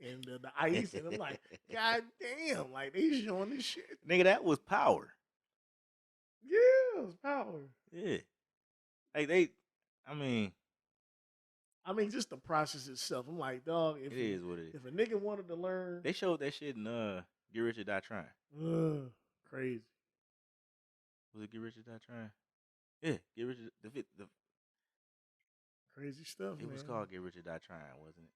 and the ice, and I'm like, God damn, like they showing this shit. Nigga, that was Power. Yeah, it was Power. Yeah. Like I mean, just the process itself. I'm like, dog, it is what it is. If a nigga wanted to learn, They showed that shit in Get Rich or Die Trying. Crazy. Was it Get Rich or Die Trying? Yeah, Get Rich or the Crazy stuff. It was called Get Rich or Die Trying, wasn't it?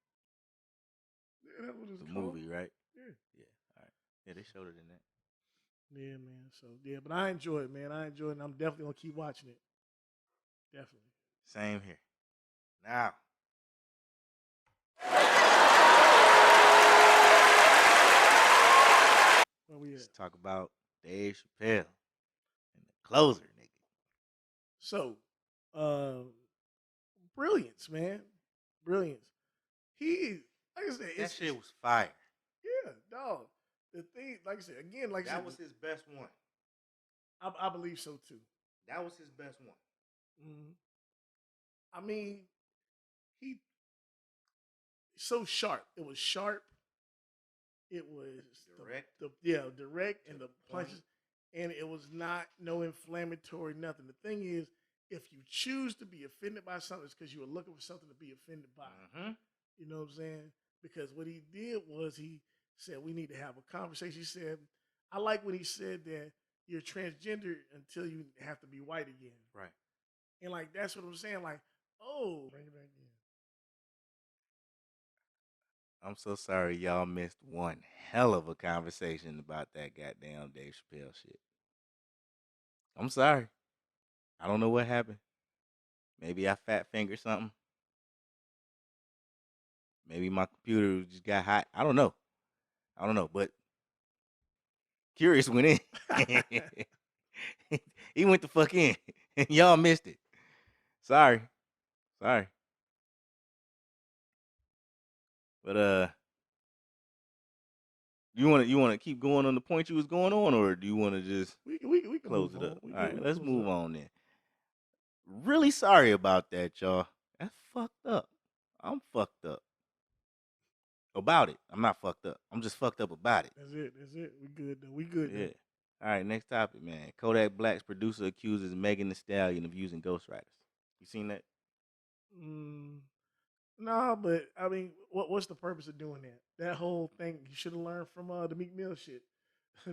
Yeah, that's what it's the called. movie, right? Yeah. Yeah. All right. Yeah, they showed it in that. Yeah, man. So yeah, but I enjoy it, man. I enjoy it, and I'm definitely gonna keep watching it. Definitely. Same here. Now. Where we at? Let's talk about Dave Chappelle and the closer, nigga. So, brilliance, man. Brilliance. He, like I said, that shit was fire. Yeah, dog. The thing, like I said, again, like I said, that was his best one. I believe so too. That was his best one. Mm-hmm. I mean, he's so sharp. It was sharp. It was direct. Direct and the punches, and it was not no inflammatory nothing. The thing is, if you choose to be offended by something, it's because you were looking for something to be offended by. Mm-hmm. You know what I'm saying? Because what he did was he said we need to have a conversation. He said, I like when he said that you're transgender until you have to be white again. Right. And like that's what I'm saying. Like, oh, bring it back in. I'm so sorry y'all missed one hell of a conversation about that goddamn Dave Chappelle shit. I'm sorry. I don't know what happened. Maybe I fat fingered something. Maybe my computer just got hot. I don't know. But Qurious went in. He went the fuck in. Y'all missed it. Sorry. But You want to keep going on the point you was going on, or do you want to just We can close move it on. up? We All right, can let's close it move up. on then. Really sorry about that, y'all. That's fucked up. I'm fucked up about it. I'm not fucked up. I'm just fucked up about it. That's it. That's it. We good though. We good Yeah. though. All right, next topic, man. Kodak Black's producer accuses Megan Thee Stallion of using ghostwriters. You seen that? Nah, but I mean, what's the purpose of doing that? That whole thing you should have learned from the Meek Mill shit.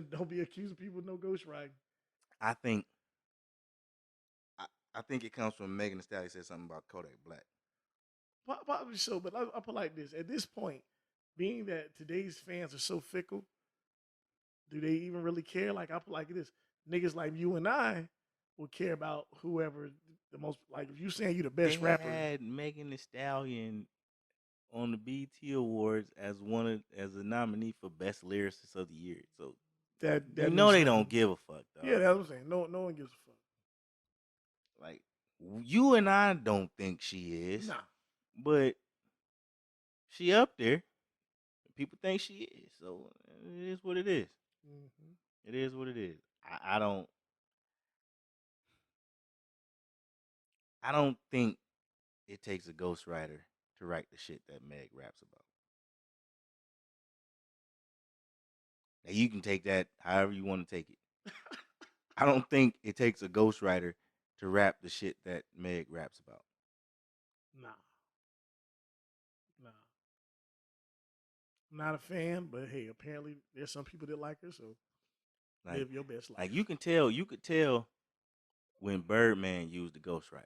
Don't be accusing people of no ghostwriting. I think I think it comes from Megan Thee Stallion said something about Kodak Black. Probably so, but I put like this. At this point, being that today's fans are so fickle, do they even really care? Like I put like this. Niggas like you and I will care about whoever the most like if you saying you the They best rapper. had Megan Thee Stallion on the BET Awards as as a nominee for Best Lyricist of the Year. So That you know means they nothing. don't give a fuck, dog. Yeah, that's what I'm saying. No one gives a fuck. Like you and I don't think she is, Nah. but she up there. People think she is, so it is what it is. Mm-hmm. It is what it is. I don't. I don't think it takes a ghostwriter to write the shit that Meg raps about. Now you can take that however you want to take it. I don't think it takes a ghostwriter to rap the shit that Meg raps about. Nah. Nah. I'm not a fan, but hey, apparently there's some people that like her, so Like, live your best life. like you could tell when Birdman used the ghostwriter.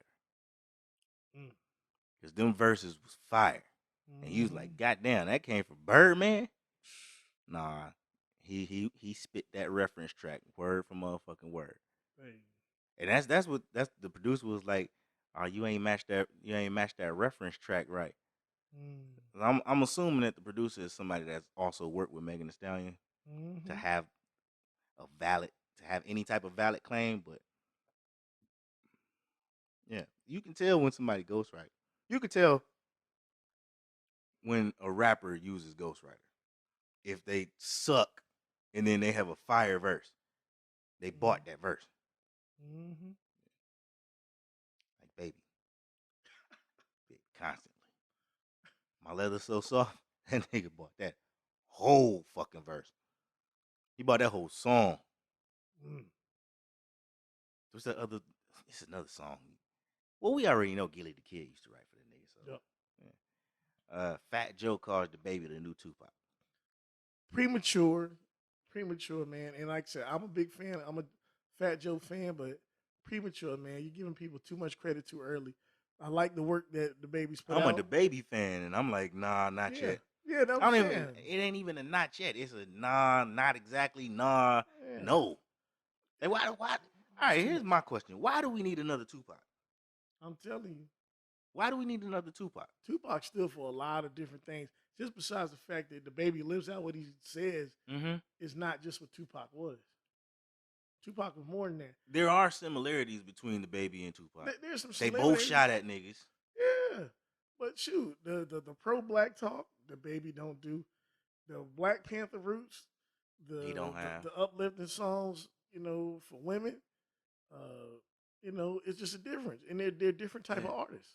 Because them verses was fire. And he was like, God damn, that came from Birdman? Nah. He spit that reference track word for motherfucking word. Hey. And that's the producer was like, oh, you ain't matched that reference track right. I'm assuming that the producer is somebody that's also worked with Megan Thee Stallion to have any type of valid claim, but yeah, you can tell when somebody ghostwrite. You can tell when a rapper uses ghostwriter. If they suck and then they have a fire verse, they bought that verse. Like, baby, constantly. My leather's so soft, that nigga bought that whole fucking verse. He bought that whole song. What's that other? It's another song. Well, we already know Gilly the Kid used to write for the nigga. So, Yep. yeah. Fat Joe calls the baby the new Tupac. Premature, man. And like I said, I'm a big fan. I'm a Fat Joe fan, but premature, man. You're giving people too much credit too early. I like the work that the baby's put out. I'm a DaBaby fan, and I'm like, nah, not yet. Yeah, that's what I'm saying. It ain't even a not yet. It's a nah, not exactly, nah, no. Like, why? All right, here's my question. Why do we need another Tupac? I'm telling you. Why do we need another Tupac? Tupac stood for a lot of different things. Just besides the fact that the baby lives out what he says, is not just what Tupac was. Tupac was more than that. There are similarities between the baby and Tupac. There's some They similarities. both shot at niggas. Yeah. But shoot, the pro-black talk, the baby don't do. The Black Panther roots, He don't have. the uplifting songs, for women, it's just a difference. And they're different type of artists.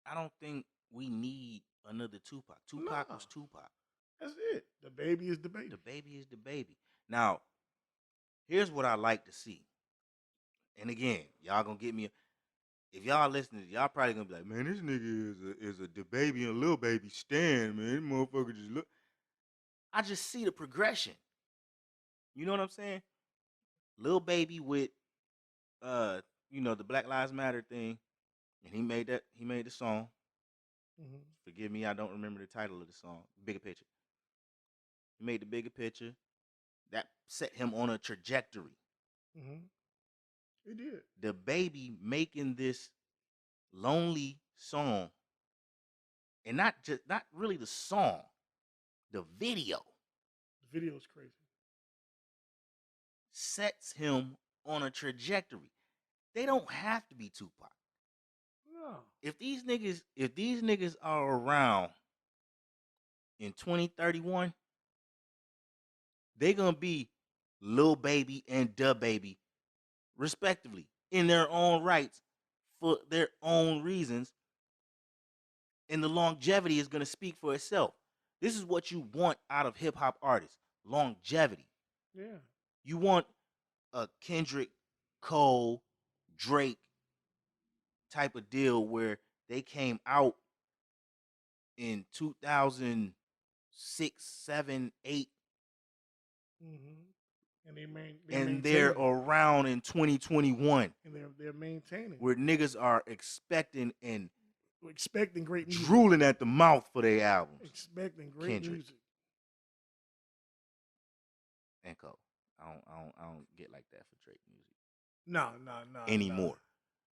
I don't think we need another Tupac. Tupac was Tupac. That's it. The baby is the baby. The baby is the baby. Now, here's what I like to see. And again, y'all gonna get me. If y'all listening, y'all probably gonna be like, man, this nigga is a DaBaby and Lil Baby stand, man. This motherfucker just look. I just see the progression. You know what I'm saying? Lil Baby with the Black Lives Matter thing, and he made the song. Forgive me, I don't remember the title of the song. Bigger Picture. He made the Bigger Picture. That set him on a trajectory. It did. DaBaby making this lonely song, and not really the song, the video. The video is crazy. Sets him on a trajectory. They don't have to be Tupac. No. If these niggas are around in 2031, They're gonna be Lil Baby and Da Baby, respectively, in their own rights for their own reasons, and the longevity is gonna speak for itself. This is what you want out of hip hop artists: longevity. Yeah. You want a Kendrick, Cole, Drake type of deal where they came out in 2006, 7, 8, And they're and they're maintaining. around in 2021, And they're maintaining. where niggas are expecting and We're expecting great music. drooling at the mouth for their albums. Expecting great Kendrick music. and Cole. I don't get like that for Drake music No. anymore.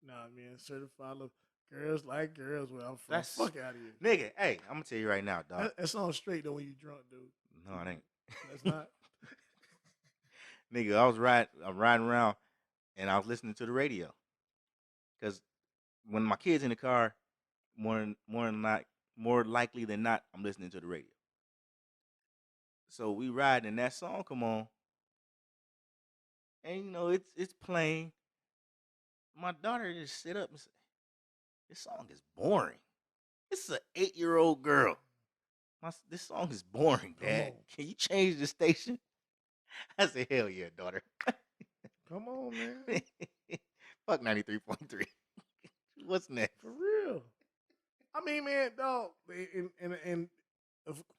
Nah, man. Certified love. Girls like girls where I'm from. That's Fuck out of here. nigga. Hey, I'm gonna tell you right now, dog. That sounds straight though when you drunk, dude. No, it ain't. That's not. Nigga, I'm riding around and I was listening to the radio. Cause when my kids in the car, more likely than not, I'm listening to the radio. So we ride and that song come on. And you know, it's playing. My daughter just sit up and say, "This song is boring. This is an 8-year-old girl. This song is boring, Dad. Can you change the station?" I said, "Hell yeah, daughter." Come on, man. Fuck 93.3. What's next? For real. I mean, man, dog. And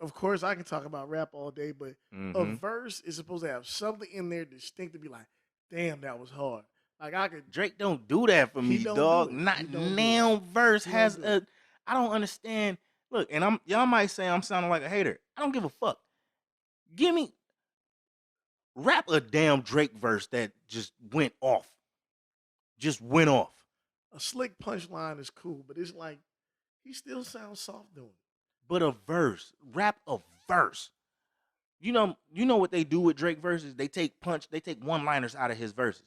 of course, I can talk about rap all day, but a verse is supposed to have something in there distinct to be like, damn, that was hard. Like I could. Drake don't do that for me, dog. Not now. Verse has a. I don't understand. Look, and y'all might say I'm sounding like a hater. I don't give a fuck. Give me rap a damn Drake verse that just went off. Just went off. A slick punchline is cool, but it's like he still sounds soft doing it. But a verse, rap a verse. You know what they do with Drake verses? They take one-liners out of his verses.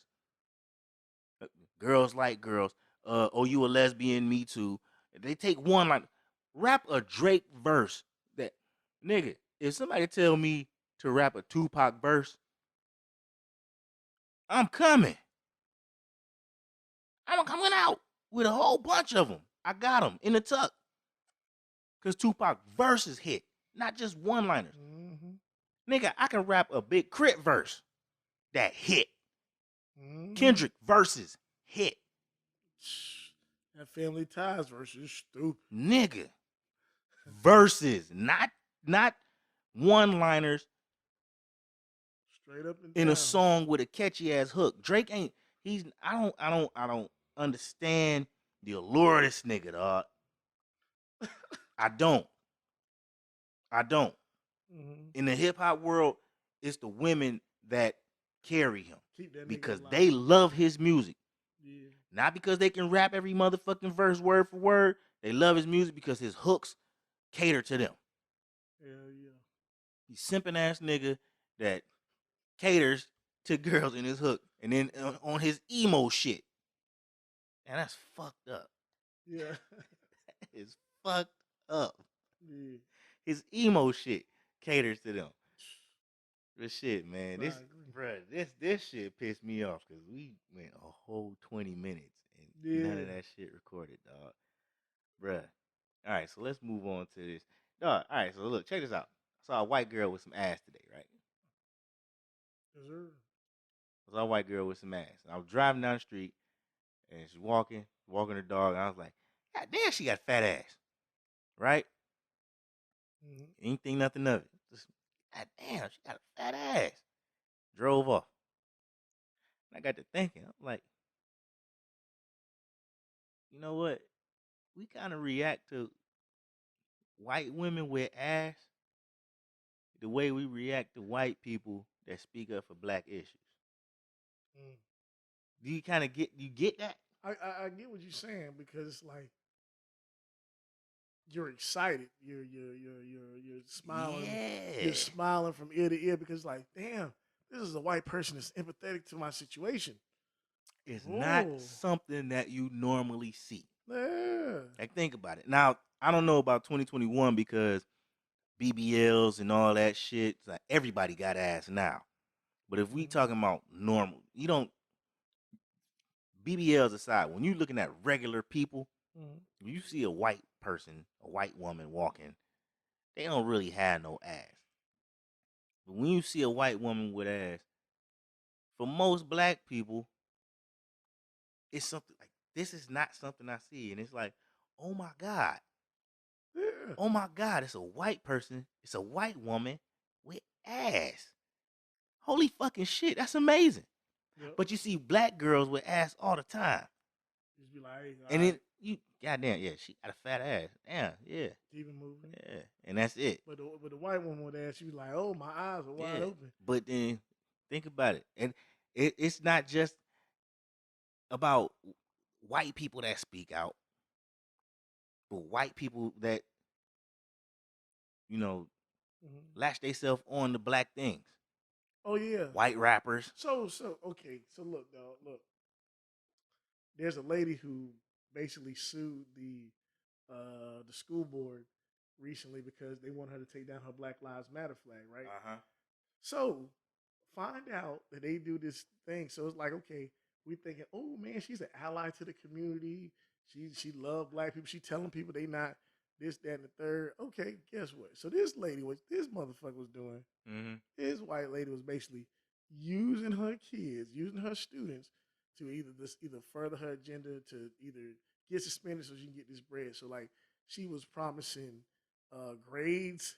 Girls like girls. Oh, you a lesbian? Me too. They take one line. Rap a Drake verse. That nigga. If somebody tell me to rap a Tupac verse, I'm coming. I'm coming out with a whole bunch of them. I got them in the tuck. Because Tupac verses hit, not just one-liners. Nigga, I can rap a Big Crit verse that hit. Kendrick verses hit. That Family Ties verse is stupid. Nigga. Verses, not one-liners. Straight up and in down. A song with a catchy ass hook. Drake ain't. I don't understand the allure of this nigga, dog. I don't. In the hip hop world, it's the women that carry him because they love his music. Yeah. Not because they can rap every motherfucking verse word for word. They love his music because his hooks cater to them. Hell yeah. He's simping ass nigga that caters to girls in his hook, and then on his emo shit. And that's fucked up. Yeah. It's fucked up. Yeah. His emo shit caters to them. This shit, man. This shit pissed me off because we went a whole 20 minutes and none of that shit recorded, dog. Bruh. All right, so let's move on to this. Dog, all right, so look, check this out. I saw a white girl with some ass today, right? Yes, sir. I saw a white girl with some ass. And I was driving down the street and she's walking her dog, and I was like, God damn, she got fat ass. Right? Ain't think nothing of it. Just, God damn, she got a fat ass. Drove off. And I got to thinking, I'm like, you know what? We kind of react to white women with ass the way we react to white people that speak up for black issues. Do you kind of get that? I get what you're saying because it's like you're excited. You're smiling. Yeah. You're smiling from ear to ear because like, damn, this is a white person that's empathetic to my situation. It's not something that you normally see. Yeah. Like, think about it. Now, I don't know about 2021 because BBLs and all that shit. It's like everybody got ass now. But if we talking about normal, you don't BBLs aside, when you looking at regular people, when you see a white person, a white woman walking, they don't really have no ass. But when you see a white woman with ass, for most black people, it's something like this is not something I see. And it's like, oh my God. Yeah. Oh my God, it's a white person, it's a white woman with ass. Holy fucking shit, that's amazing. Yep. But you see black girls with ass all the time. Just be like, hey, And then you, goddamn, yeah, she got a fat ass. Damn, yeah. Even moving. Yeah, and that's it. But the white woman would ask, she was like, oh, my eyes are wide open. But then think about it. And it's not just about white people that speak out, but white people that, latch themselves on the black things. Oh, yeah. White rappers. So, okay. So, look, dog, look. There's a lady who basically sued the school board recently because they want her to take down her Black Lives Matter flag, right? So find out that they do this thing. So it's like, okay, we thinking, oh man, she's an ally to the community. She love black people. She telling people they not this, that, and the third. Okay, guess what? So this motherfucker was doing. This white lady was basically using her kids, using her students to either further her agenda, to either get suspended so she can get this bread. So like she was promising grades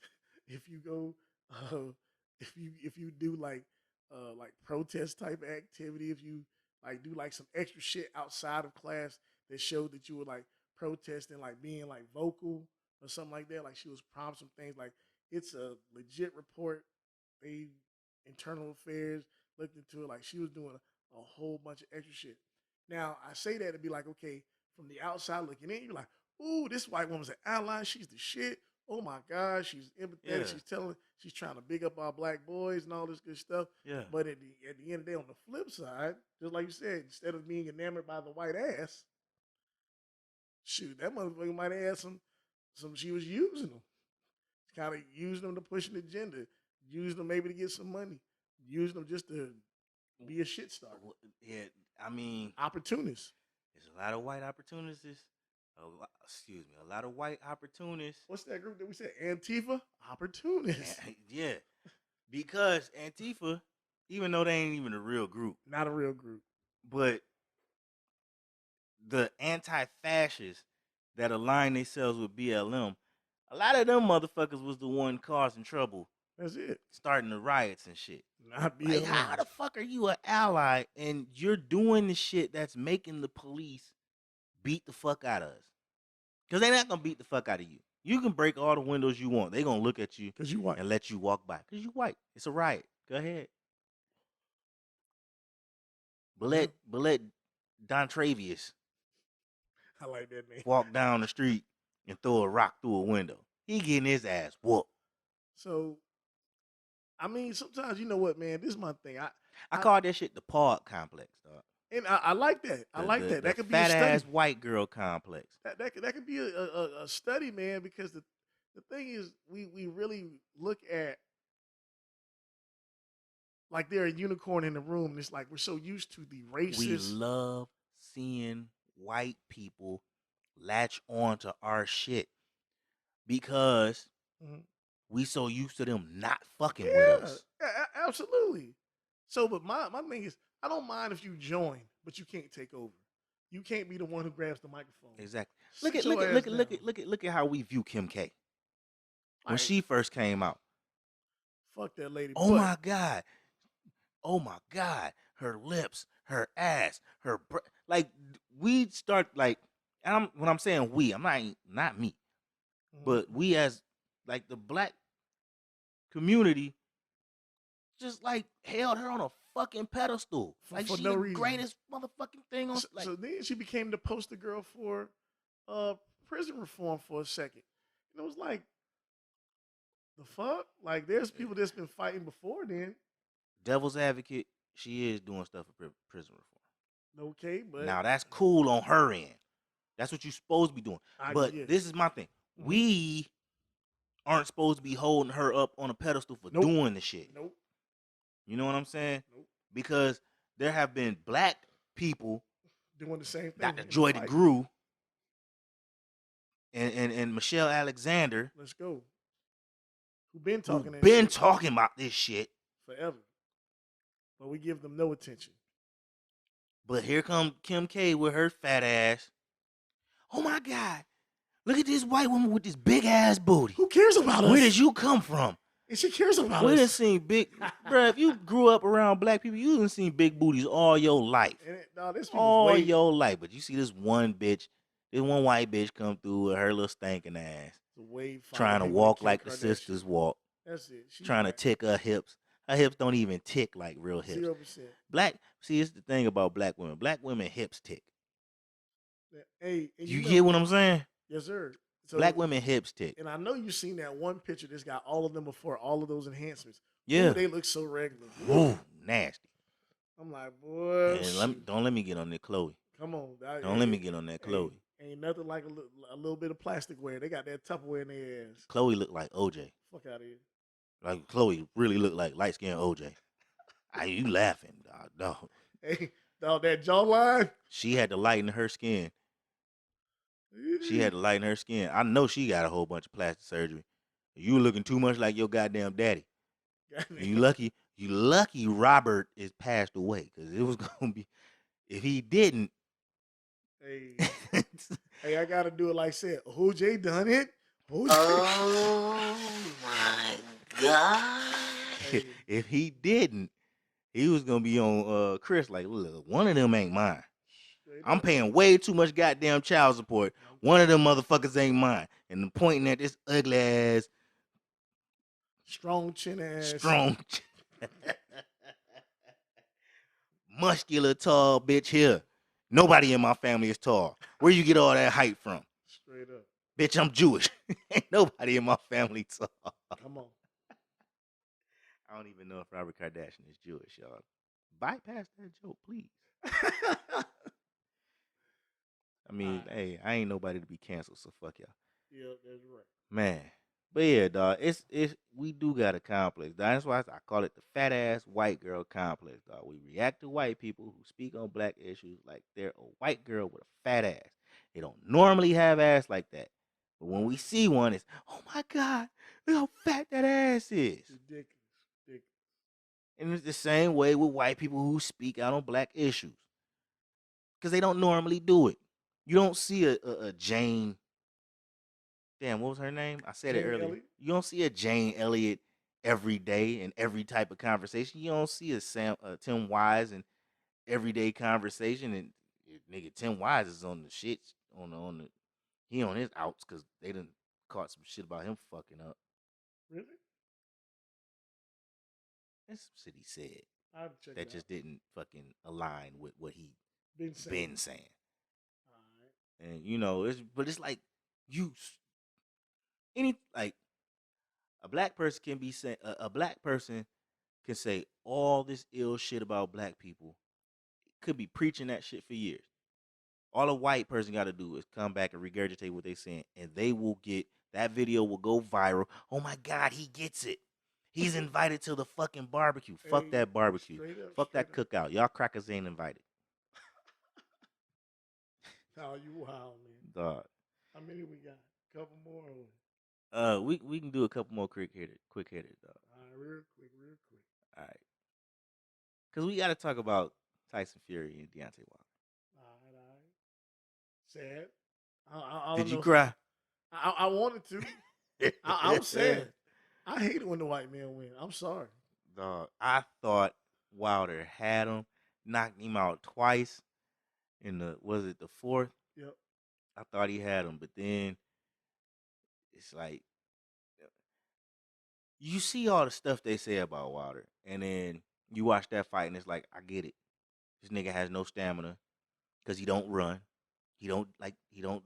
if you go if you do like protest type activity, if you like do like some extra shit outside of class that showed that you were like protesting, like being like vocal or something like that. Like she was promising things. Like it's a legit report. They internal affairs looked into it. Like she was doing a whole bunch of extra shit. Now I say that to be like, okay, from the outside looking in, you're like, ooh, this white woman's an ally. She's the shit. Oh my God, she's empathetic. Yeah. She's trying to big up our black boys and all this good stuff. Yeah. But at the end of the day, on the flip side, just like you said, instead of being enamored by the white ass, shoot, that motherfucker might have had some she was using them. Kind of using them to push an agenda, using them maybe to get some money, using them just to be a shit star. Yeah, I mean, opportunists. There's a lot of white opportunists. A lot of white opportunists. What's that group that we said? Antifa? Opportunists. Yeah, because Antifa, even though they ain't even a real group. Not a real group. But the anti-fascists that align themselves with BLM, a lot of them motherfuckers was the one causing trouble. That's it. Starting the riots and shit. Not BLM. Like, how the fuck are you an ally and you're doing the shit that's making the police beat the fuck out of us? Because they're not going to beat the fuck out of you. You can break all the windows you want. They're going to look at you because you white and let you walk by. Because you white. It's a riot. Go ahead. But let Don Travius, I like that name, walk down the street and throw a rock through a window. He getting his ass whooped. So, I mean, sometimes, you know what, man, this is my thing. I call that shit the Park complex, dog. And I like that. I like that. That could be a fat study. ass white girl complex. That could be a study, man, because the thing is, we really look at like they're a unicorn in the room. And it's like we're so used to the racist. We love seeing white people latch on to our shit because we so used to them not fucking with us. Yeah, absolutely. So, but my thing is, I don't mind if you join, but you can't take over. You can't be the one who grabs the microphone. Exactly. Look at how we view Kim K. When she first came out. Fuck that lady. Oh my God. Oh my God. Her lips, her ass, her like we start like, and when I'm saying we, I'm not me, but we as like the black community just like held her on a fucking pedestal. Like for she's no the reason. greatest motherfucking thing on. So then she became the poster girl for prison reform for a second. And it was like, the fuck? Like there's people that's been fighting before then. Devil's advocate, she is doing stuff for prison reform. Okay, but now that's cool on her end. That's what you're supposed to be doing. But this is my thing. We aren't supposed to be holding her up on a pedestal for Nope. doing the shit. Nope. You know what I'm saying? Nope. Because there have been black people Doing the same thing. Dr. in Joy the fight. DeGruy and Michelle Alexander Let's go. Who been talking that been shit talking about this shit. forever. But we give them no attention. But here come Kim K with her fat ass. Oh my God. Look at this white woman with this big ass booty. Who cares about us? Where did you come from? And she cares about We us. done seen big, bruh, if you grew up around black people, you done seen big booties all your life. This All your life. But you see this one bitch, this one white bitch come through with her little stinking ass. Trying to walk like the sisters walk. That's it. Trying to tick her hips. Her hips don't even tick like real hips. 0%. See, it's the thing about black women. Black women hips tick. Hey, you get what I'm saying? Yes, sir. So, black women hips tick. And I know you've seen that one picture that's got all of them before, all of those enhancements. Yeah. Ooh, they look so regular. Ooh, nasty. I'm like, boy. Don't let me get on that Chloe. Come on. Don't let me get on that Chloe. Ain't nothing like a little bit of plastic wear. They got that Tupperware in their ass. Chloe look like OJ. Fuck out of here. Like Chloe really looked like light skinned OJ. You laughing, dog. Hey, dog, that jawline. She had to lighten her skin. I know she got a whole bunch of plastic surgery. You looking too much like your goddamn daddy. You lucky Robert is passed away, because it was gonna be, if he didn't. Hey, I gotta do it like I said. OJ done it. OJ. Oh my God. If he didn't, he was gonna be on Chris like, look, one of them ain't mine. I'm paying way too much goddamn child support. One of them motherfuckers ain't mine. And pointing at this ugly ass, strong chin ass, muscular, tall bitch here. Nobody in my family is tall. Where you get all that height from? Straight up. Bitch, I'm Jewish. Ain't nobody in my family tall. Come on. I don't even know if Robert Kardashian is Jewish, y'all. Bypass that joke, please. I mean, hey, I ain't nobody to be canceled, so fuck y'all. Yeah, that's right. Man. But yeah, dog, it's we do got a complex. That's why I call it the fat ass white girl complex, dog. We react to white people who speak on black issues like they're a white girl with a fat ass. They don't normally have ass like that. But when we see one, it's, oh my God, look how fat that ass is. Ridiculous. And it's the same way with white people who speak out on black issues. Because they don't normally do it. You don't see a Jane. Damn, what was her name? I said Jane it earlier. Elliott? You don't see a Jane Elliott every day in every type of conversation. You don't see a Tim Wise in everyday conversation. And nigga, Tim Wise is on the shit he on his outs because they done caught some shit about him fucking up. Really? That's some shit he said that just didn't fucking align with what he been saying. All right. And it's like a black person can be saying a black person can say all this ill shit about black people. Could be preaching that shit for years. All a white person got to do is come back and regurgitate what they saying, and they will get that video will go viral. Oh my God, he gets it. He's invited to the fucking barbecue. Fuck that barbecue. Fuck that cookout. Y'all crackers ain't invited. Oh, you wild, man. Dog. How many we got? A couple more? We can do a couple more quick hitters, dog. All right, real quick. All right. Because we got to talk about Tyson Fury and Deontay Wilder. All right. Sad. I Did you cry? I wanted to. I was sad. I hate it when the white man win. I'm sorry. Dog, I thought Wilder had him, knocked him out twice in the fourth? Yep. I thought he had him, but then it's like you see all the stuff they say about Wilder, and then you watch that fight, and it's like, I get it. This nigga has no stamina because he don't run. He don't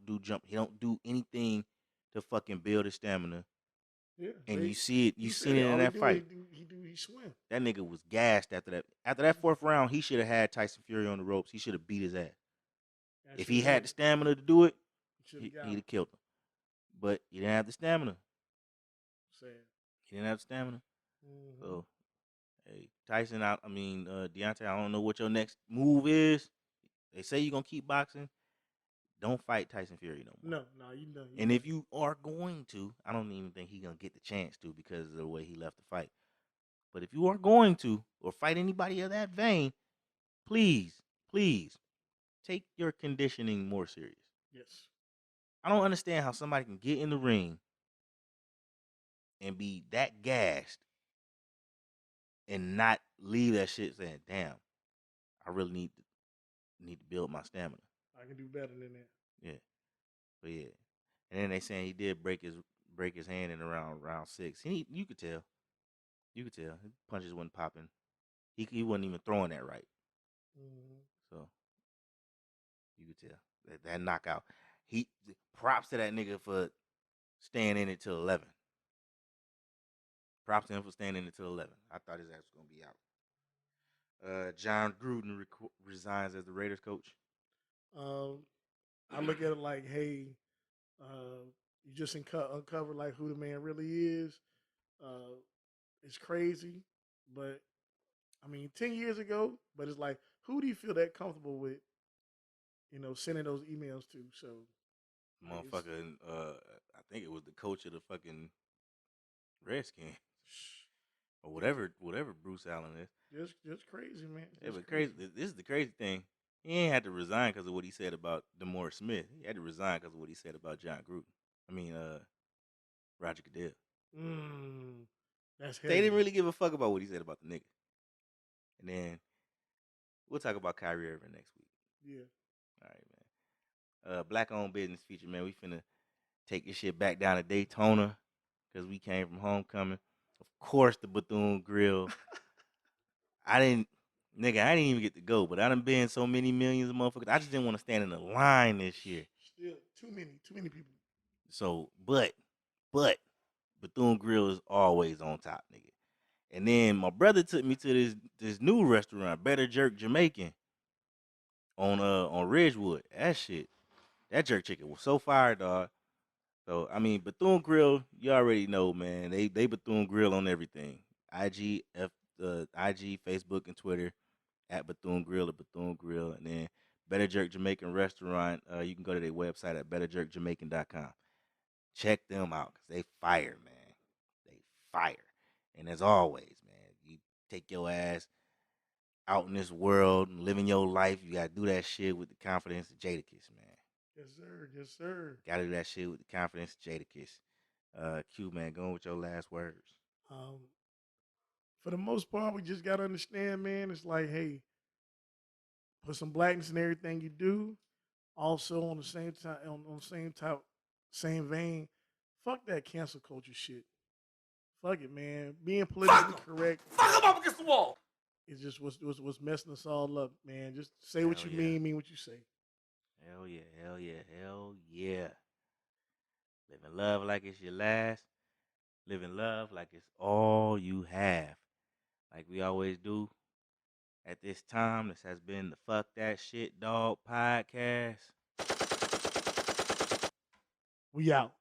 do jump. He don't do anything to fucking build his stamina. Yeah, and you see it. You seen it in that fight. He swim. That nigga was gassed after that. After that fourth round, he should have had Tyson Fury on the ropes. He should have beat his ass. If he had the stamina to do it, he'd have killed him. But he didn't have the stamina. sad. He didn't have stamina. Mm-hmm. So, hey, Tyson, Deontay, I don't know what your next move is. They say you're going to keep boxing. Don't fight Tyson Fury no more. No, you know. And if you are going to, I don't even think he's going to get the chance to because of the way he left the fight. But if you are going to or fight anybody of that vein, please take your conditioning more serious. Yes. I don't understand how somebody can get in the ring and be that gassed and not leave that shit saying, "Damn, I really need to build my stamina." I can do better than that. Yeah, but yeah, and then they saying he did break his hand in around round 6. You could tell, his punches wasn't popping. He wasn't even throwing that right. Mm-hmm. So you could tell that knockout. He props to that nigga for staying in it till 11. Props to him for staying in it till 11. I thought his ass was gonna be out. John Gruden resigns as the Raiders coach. I look at it like, hey, you just uncover like who the man really is. It's crazy, but I mean, 10 years ago. But it's like, who do you feel that comfortable with? Sending those emails to. So, Motherfucker, I think it was the coach of the fucking Redskins or whatever Bruce Allen is. Just crazy, man. Yeah, but crazy. This is the crazy thing. He ain't had to resign because of what he said about DeMaurice Smith. He had to resign because of what he said about John Gruden. Roger Goodell. That's They heavy. didn't really give a fuck about what he said about the nigga. And then we'll talk about Kyrie Irving next week. Yeah. All right, man. Black owned business feature, man. We finna take this shit back down to Daytona because we came from homecoming. Of course, the Bethune Grill. I didn't even get to go, but I done been so many millions of motherfuckers. I just didn't want to stand in the line this year. Still, too many people. So, but Bethune Grill is always on top, nigga. And then my brother took me to this new restaurant, Better Jerk Jamaican, on Ridgewood. That jerk chicken was so fire, dog. So Bethune Grill, you already know, man. They Bethune Grill on everything. IG, Facebook, and Twitter at Bethune Grill or Bethune Grill, and then Better Jerk Jamaican Restaurant. You can go to their website at betterjerkjamaican.com. Check them out because they fire, man. They fire. And as always, man, you take your ass out in this world and living your life. You gotta do that shit with the confidence of Jadakiss, man. Yes, sir. Gotta do that shit with the confidence of Jadakiss. Q, man, going with your last words. For the most part, we just gotta understand, man. It's like, hey, put some blackness in everything you do. Also, on the same time, on the same vein, fuck that cancel culture shit. Fuck it, man. Being politically correct. Fuck him up against the wall. It's just what's messing us all up, man. Just say what you mean what you say. Hell yeah. Living love like it's your last. Living love like it's all you have. Like we always do. At this time, this has been the Fuck That Shit Dog podcast. We out.